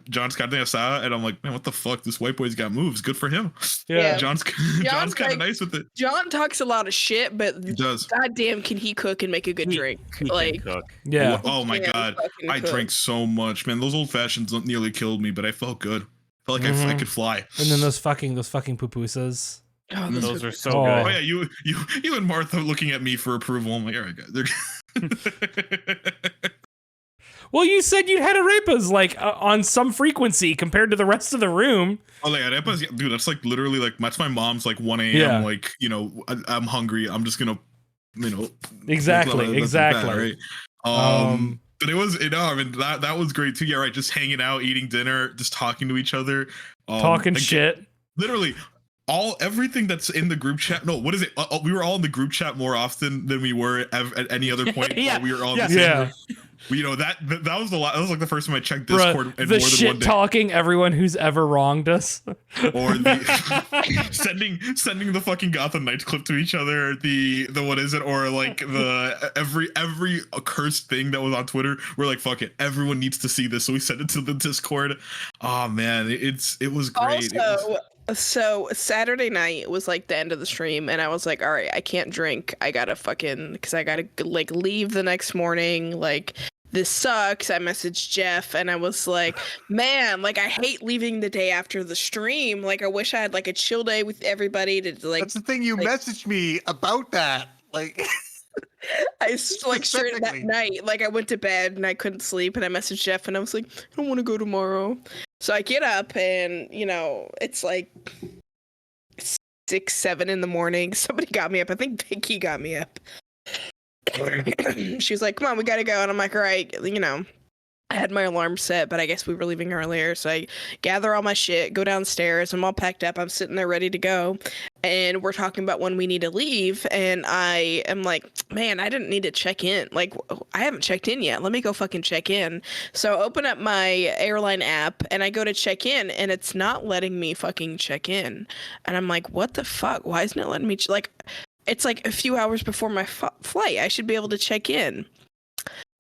John's carne asada and I'm like, man, what the fuck? This white boy's got moves. Good for him. Yeah. John's kind of nice with it. John talks a lot of shit, but he does. Goddamn, can he cook and make a good drink? He can cook. Yeah. Oh my God. I drank so much, man. Those old fashions nearly killed me, but I felt good. I felt like I could fly. And then those fucking pupusas. Oh, those are so good. Oh yeah, you and Martha looking at me for approval. I'm like, all right, guys. Well, you said you had arepas like on some frequency compared to the rest of the room. Oh, like arepas, yeah, dude. That's like literally like that's my mom's like 1 a.m. Yeah. Like I'm hungry. I'm just gonna exactly. That, right? But it was I mean that was great too. Yeah, right. Just hanging out, eating dinner, just talking to each other, talking like, shit. Literally. Everything that's in the group chat. No, what is it? We were all in the group chat more often than we were at any other point. Yeah. We were all in the same group. That was the that was like the first time I checked Discord. And the more shit than one day. Talking everyone who's ever wronged us, or the sending the fucking Gotham Knights clip to each other. The what is it? Or like the every accursed thing that was on Twitter. We're like, fuck it, everyone needs to see this, so we sent it to the Discord. Oh man, it was great. Also, so Saturday night was like the end of the stream and I was like, all right, I can't drink. I gotta because I gotta like leave the next morning. Like this sucks. I messaged Jeff and I was like, man, like I hate leaving the day after the stream. Like I wish I had like a chill day with everybody to like. That's the thing. You messaged me about that. Like I like straight that night. Like I went to bed and I couldn't sleep and I messaged Jeff and I was like, I don't want to go tomorrow. So I get up and, it's like 6, 7 in the morning. Somebody got me up. I think Vicky got me up. She was like, come on, we got to go. And I'm like, all right, I had my alarm set, but I guess we were leaving earlier. So I gather all my shit, go downstairs. I'm all packed up. I'm sitting there ready to go. And we're talking about when we need to leave. And I am like, man, I didn't need to check in. Like, I haven't checked in yet. Let me go fucking check in. So I open up my airline app and I go to check in and it's not letting me fucking check in. And I'm like, what the fuck? Why isn't it letting me? It's like a few hours before my flight. I should be able to check in.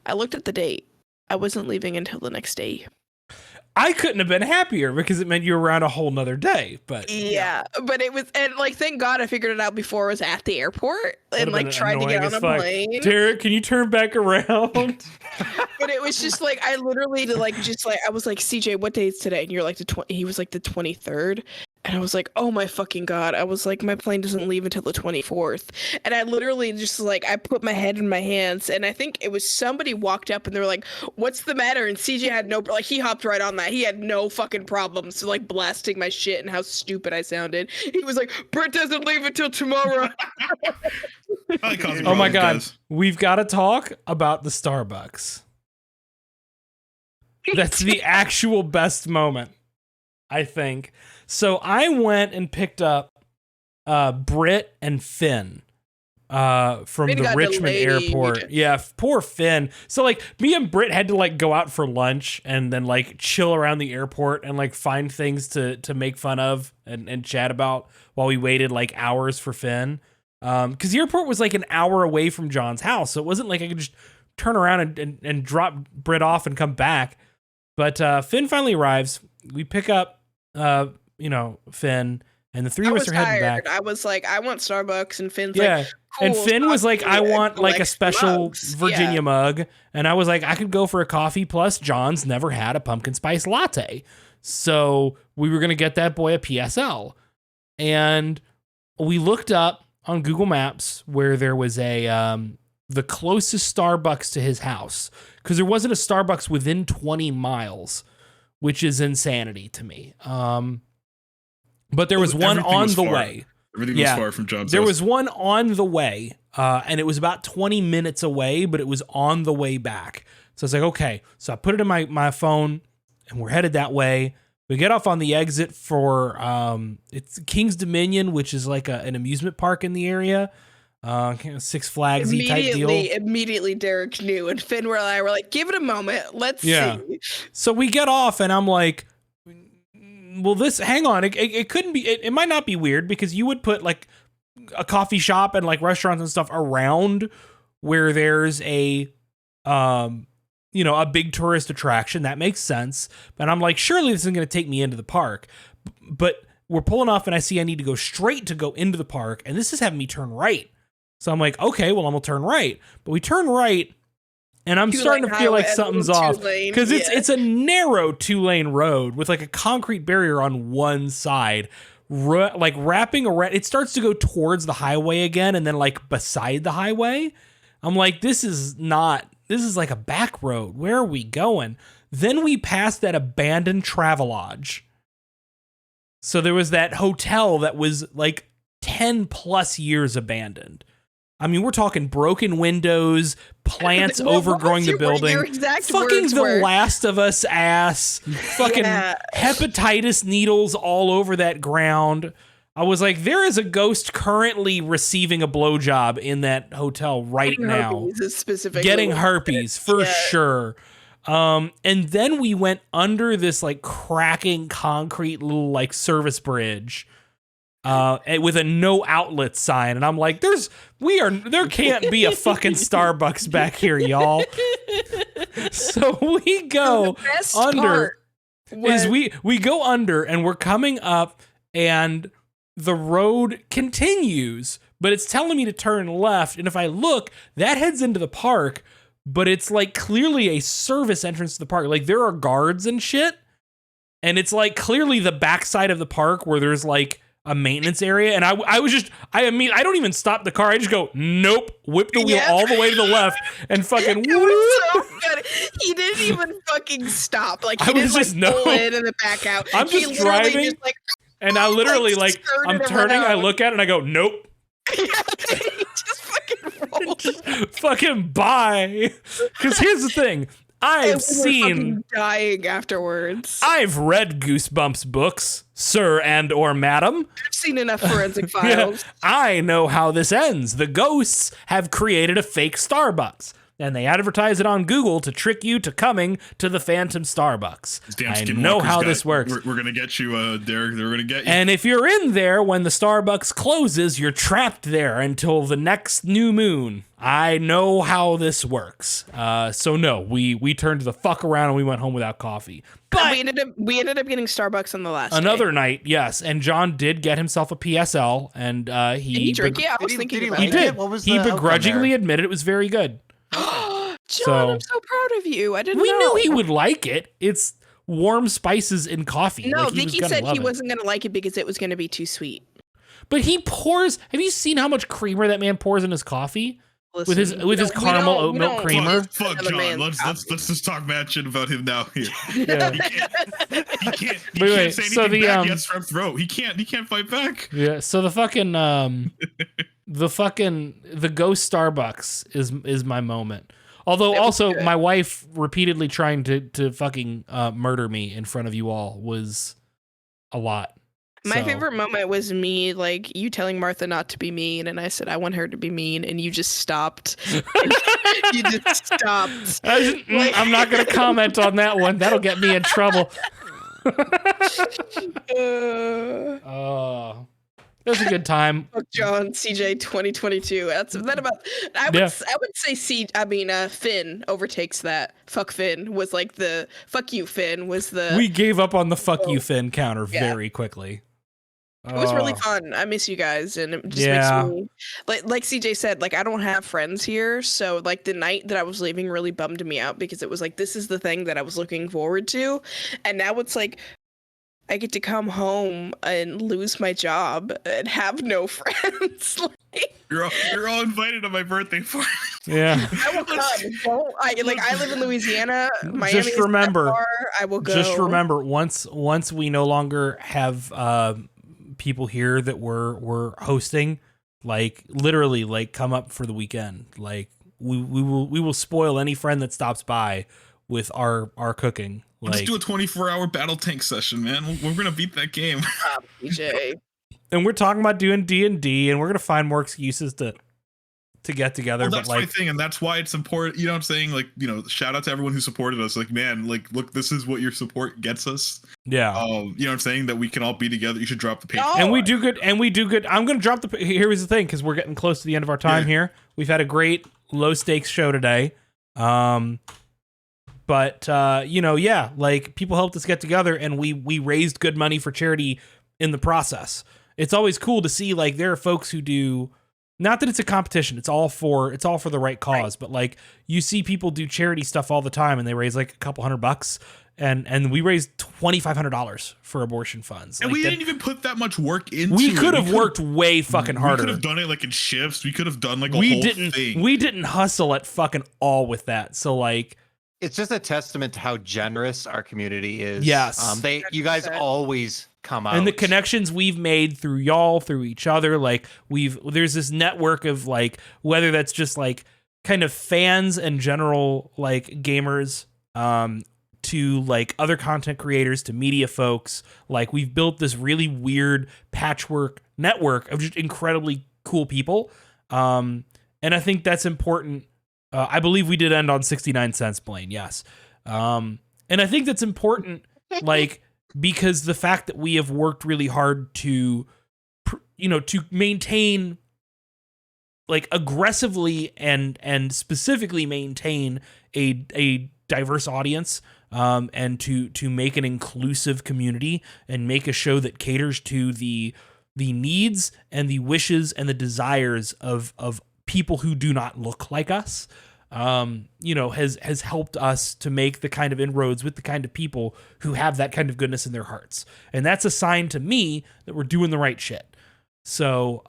I looked at the date. I wasn't leaving until the next day. I couldn't have been happier because it meant you were around a whole nother day. But yeah, but it was, and like, thank God I figured it out before I was at the airport and like tried to get on a plane. Derek, can you turn back around? But it was just like, I literally I was like, CJ, what day is today? And you're like he was like the 23rd. And I was like, oh my fucking God. I was like, my plane doesn't leave until the 24th. And I literally just like, I put my head in my hands. And I think it was somebody walked up and they were like, what's the matter? And CJ had he hopped right on that. He had no fucking problems to like blasting my shit and how stupid I sounded. He was like, Britt doesn't leave until tomorrow. Oh my God. We've got to talk about the Starbucks. That's the actual best moment, I think. So I went and picked up Britt and Finn from Finn the Richmond airport. Yeah, poor Finn. So like me and Britt had to like go out for lunch and then like chill around the airport and like find things to make fun of and chat about while we waited like hours for Finn. Because the airport was like an hour away from John's house, so it wasn't like I could just turn around and drop Britt off and come back. But Finn finally arrives. We pick up Finn, and the three of us are heading back. I was like, I want Starbucks, and Finn's like, cool, and Finn was like, I want like a special mugs. Virginia mug, and I was like, I could go for a coffee. Plus, John's never had a pumpkin spice latte, so we were gonna get that boy a PSL, and we looked up on Google Maps where there was the closest Starbucks to his house, because there wasn't a Starbucks within 20 miles, which is insanity to me. But there was one on the way. Everything was far from John's There house. was one on the way, and it was about 20 minutes away, but it was on the way back. So I was like, okay. So I put it in my phone, and we're headed that way. We get off on the exit for it's King's Dominion, which is like an amusement park in the area. Six Flagsy type deal. Immediately Derek knew, and Finn and I were like, give it a moment. Let's see. So we get off, and I'm like, well, hang on. It couldn't be, it might not be weird, because you would put like a coffee shop and like restaurants and stuff around where there's a big tourist attraction. That makes sense. But I'm like, surely this isn't going to take me into the park. But we're pulling off, and I see I need to go straight to go into the park, and this is having me turn right. So I'm like, okay, well, I'm going to turn right. But we turn right, and I'm starting to feel like something's off. Because it's a narrow 2-lane road with like a concrete barrier on one side. Like wrapping around, it starts to go towards the highway again, and then like beside the highway. I'm like, this is like a back road. Where are we going? Then we passed that abandoned Travelodge. So there was that hotel that was like 10 plus years abandoned. I mean, we're talking broken windows, plants overgrowing the building, fucking The Last of Us ass, fucking hepatitis needles all over that ground. I was like, there is a ghost currently receiving a blowjob in that hotel right now. Getting herpes for sure. And then we went under this like cracking concrete little like service bridge. With a no outlet sign, and I'm like, there can't be a fucking Starbucks back here, y'all. So we go under. We go under, and we're coming up, and the road continues, but it's telling me to turn left. And if I look, that heads into the park, but it's like clearly a service entrance to the park. Like there are guards and shit, and it's like clearly the backside of the park where there's like a maintenance area, and I don't even stop the car. I just go, nope, whip the wheel all the way to the left, and fucking it was so good. He didn't even fucking stop. Like he didn't just pull in and the back out. I'm just driving, and I literally like I'm turning. I look at it and I go, nope. He just fucking rolled. Fucking bye. Because here's the thing. I've And we were seen, fucking dying afterwards. I've read Goosebumps books, sir and or madam. I've seen enough forensic Yeah, files. I know how this ends. The ghosts have created a fake Starbucks, and they advertise it on Google to trick you to coming to the Phantom Starbucks. Damn I know how this works. We're gonna get you, Derek. They're gonna get you. And if you're in there when the Starbucks closes, you're trapped there until the next new moon. I know how this works. So no, we turned the fuck around and we went home without coffee. But we ended up getting Starbucks on the last another day. night, yes, and John did get himself a PSL, and Did he drink it? I was thinking about he it. did. What was He the outcome begrudgingly there? admitted it was very good. John, So- I'm so proud of you. I didn't We know. knew he would like it. It's warm spices in coffee. No, Like, he was Vicky gonna said love he it. wasn't going to like it because it was going to be too sweet. But he pours. Have you seen how much creamer that man pours in his coffee? With his caramel oat milk creamer? Fuck Another John. man's Let's just talk mad shit about him now. Here. Yeah. He can't Wait, say so anything the, back. He has strep throat. He can't fight back. Yeah. So the fucking the ghost Starbucks is my moment. Although That was also good. my wife repeatedly trying to fucking murder me in front of you all was a lot. My So- favorite moment was me, like, you telling Martha not to be mean, and I said, I want her to be mean, and you just stopped. You just stopped. I'm not going to comment on that one. That'll get me in trouble. Oh, it was a good time. Fuck John, CJ 2022. That's that about. I would say Finn overtakes that. Fuck Finn was like the fuck you Finn was the. We gave up on the fuck you Oh. Finn counter Yeah. very quickly. It was really Oh. fun. I miss you guys, and it just Yeah. makes me like CJ said. Like I don't have friends here, so like the night that I was leaving really bummed me out because it was like this is the thing that I was looking forward to, and now it's like I get to come home and lose my job and have no friends. Like, You're all invited to my birthday party. Yeah. I will come. I live in Louisiana. Miami Just remember. is that far. I will go. Just remember, once we no longer have people here that we're hosting, like literally, like come up for the weekend. Like we will spoil any friend that stops by with our cooking. Let's Like, do a 24-hour battle tank session, man. We're gonna beat that game. DJ. and we're talking about doing D&D, and we're gonna find more excuses to get together. Well, but that's my like, thing, and that's why it's important. You know what I'm saying? Like, shout out to everyone who supported us. Like, man, like, look, this is what your support gets us. yeah. You know what I'm saying? That we can all be together. You should drop the page. No. And we do good. I'm going to drop here's the thing, because we're getting close to the end of our time Yeah. here. We've had a great low stakes show today. But yeah, like people helped us get together, and we raised good money for charity in the process. It's always cool to see, like, there are folks who do, not that it's a competition, it's all for the right cause, but like you see people do charity stuff all the time and they raise like a couple $100, and we raised $2,500 for abortion funds. And Like, we that- didn't even put that much work into we it. could have worked way fucking harder. We could have done it like in shifts. We could have done like a we whole didn't thing. we didn't hustle at fucking all with that. So like, It's just a testament to how generous our community is. Yes. You guys 100%. always come out. and the connections we've made through y'all, through each other, like there's this network of like, whether that's just like kind of fans and general like gamers, to like other content creators, to media folks, like we've built this really weird patchwork network of just incredibly cool people. And I think that's important. I believe we did end on 69 cents, Blaine. Yes. And I think that's important, like, because the fact that we have worked really hard to maintain, like, aggressively and specifically maintain a diverse audience, and to make an inclusive community and make a show that caters to the needs and the wishes and the desires of people who do not look like us, has helped us to make the kind of inroads with the kind of people who have that kind of goodness in their hearts. And that's a sign to me that we're doing the right shit. So,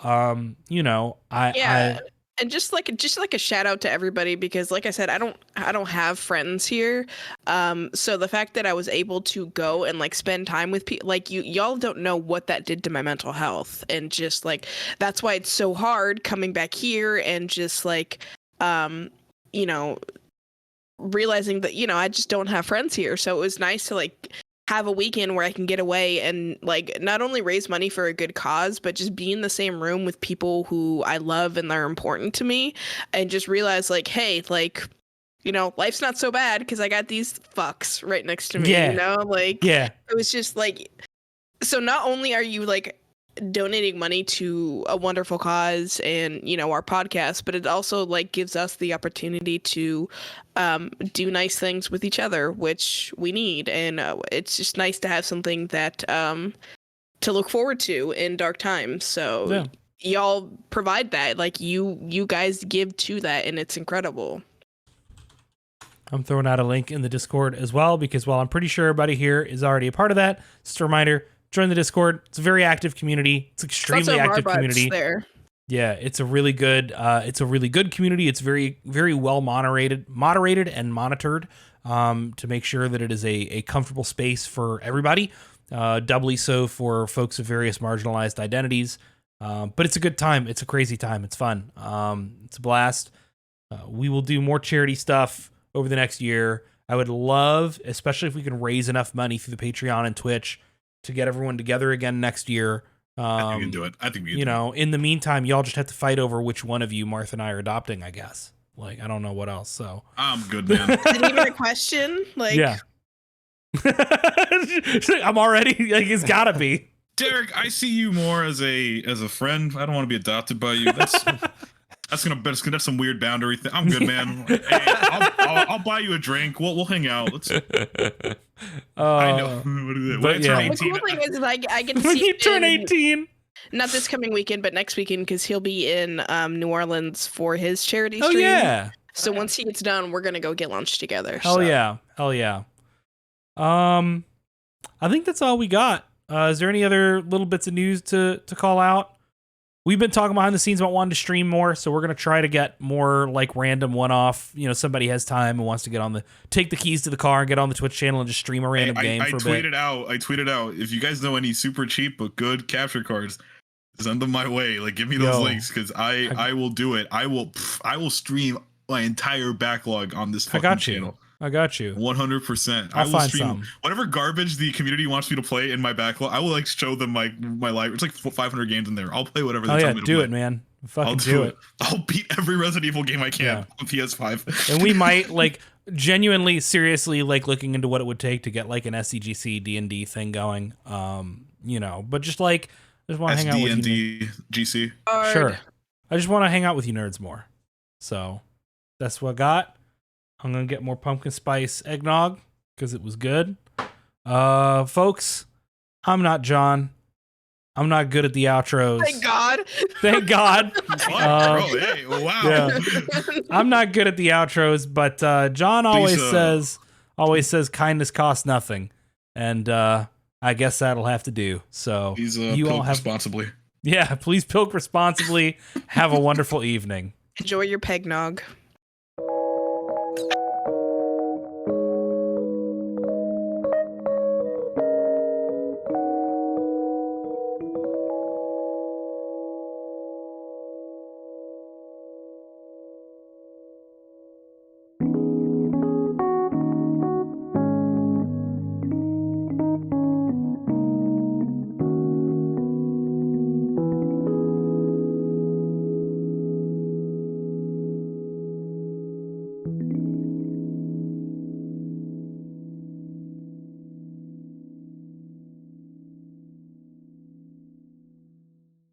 And just like a shout out to everybody, because like I said, I don't have friends here. So the fact that I was able to go and like spend time with people, like y'all don't know what that did to my mental health. And just like, that's why it's so hard coming back here and just like, realizing that, you know, I just don't have friends here. So it was nice to like have a weekend where I can get away and like not only raise money for a good cause, but just be in the same room with people who I love and they're important to me, and just realize like, hey, like, you know, life's not so bad because I got these fucks right next to me. Yeah. You know, like, Yeah. it was just like, so not only are you like donating money to a wonderful cause and, you know, our podcast, but it also like gives us the opportunity to do nice things with each other, which we need. And it's just nice to have something that to look forward to in dark times. So Yeah. y'all provide that, like you guys give to that, and it's incredible. I'm throwing out a link in the Discord as well, because while I'm pretty sure everybody here is already a part of that, just a reminder, join the Discord. It's a very active community. It's extremely active community. There. Yeah, it's a really good community. It's very, very well moderated and monitored to make sure that it is a comfortable space for everybody. Doubly so for folks of various marginalized identities. But it's a good time. It's a crazy time. It's fun. It's a blast. We will do more charity stuff over the next year. I would love, especially if we can raise enough money through the Patreon and Twitch, to get everyone together again next year. I think we can do it. I think we can. You know, in the meantime, y'all just have to fight over which one of you Martha and I are adopting, I guess. Like, I don't know what else. So I'm good, man. Is it even a question? Like, yeah. I'm already like, it's gotta be. Derek, I see you more as a friend. I don't want to be adopted by you. That's gonna some weird boundary thing. I'm good, man. Hey, I'll buy you a drink. We'll hang out. Let's. I know. When I turn 18, the cool thing is I get to When see you him turn 18. not this coming weekend, but next weekend, because he'll be in New Orleans for his charity Oh stream. yeah. So once he gets done, we're gonna go get lunch together. Hell so. yeah. Hell yeah. I think that's all we got. Is there any other little bits of news to call out? We've been talking behind the scenes about wanting to stream more, so we're going to try to get more like random one-off, you know, somebody has time and wants to take the keys to the car and get on the Twitch channel and just stream a random game for a bit. I tweeted out, if you guys know any super cheap but good capture cards, send them my way. Like, give me those links, because I will do it. I will stream my entire backlog on this fucking channel. I got you. 100%. I'll I will find stream some. whatever garbage the community wants me to play in my backlog. I will like show them my library. It's like 500 games in there. I'll play whatever they tell me to play. Do it, man. Fucking I'll do it. I'll beat every Resident Evil game I can on PS5. And we might like genuinely, seriously, like looking into what it would take to get like an SDGC D&D thing going. You know, but just want to hang out with you. SDGC. Sure. I just want to hang out with you nerds more. So that's what I got. I'm going to get more pumpkin spice eggnog because it was good. Folks, I'm not John. I'm not good at the outros. Thank God. Thank God. Hey, wow. Yeah. I'm not good at the outros, but John always says kindness costs nothing. And I guess that'll have to do. So you all have responsibly. Yeah, please pilk responsibly. Have a wonderful evening. Enjoy your pegnog.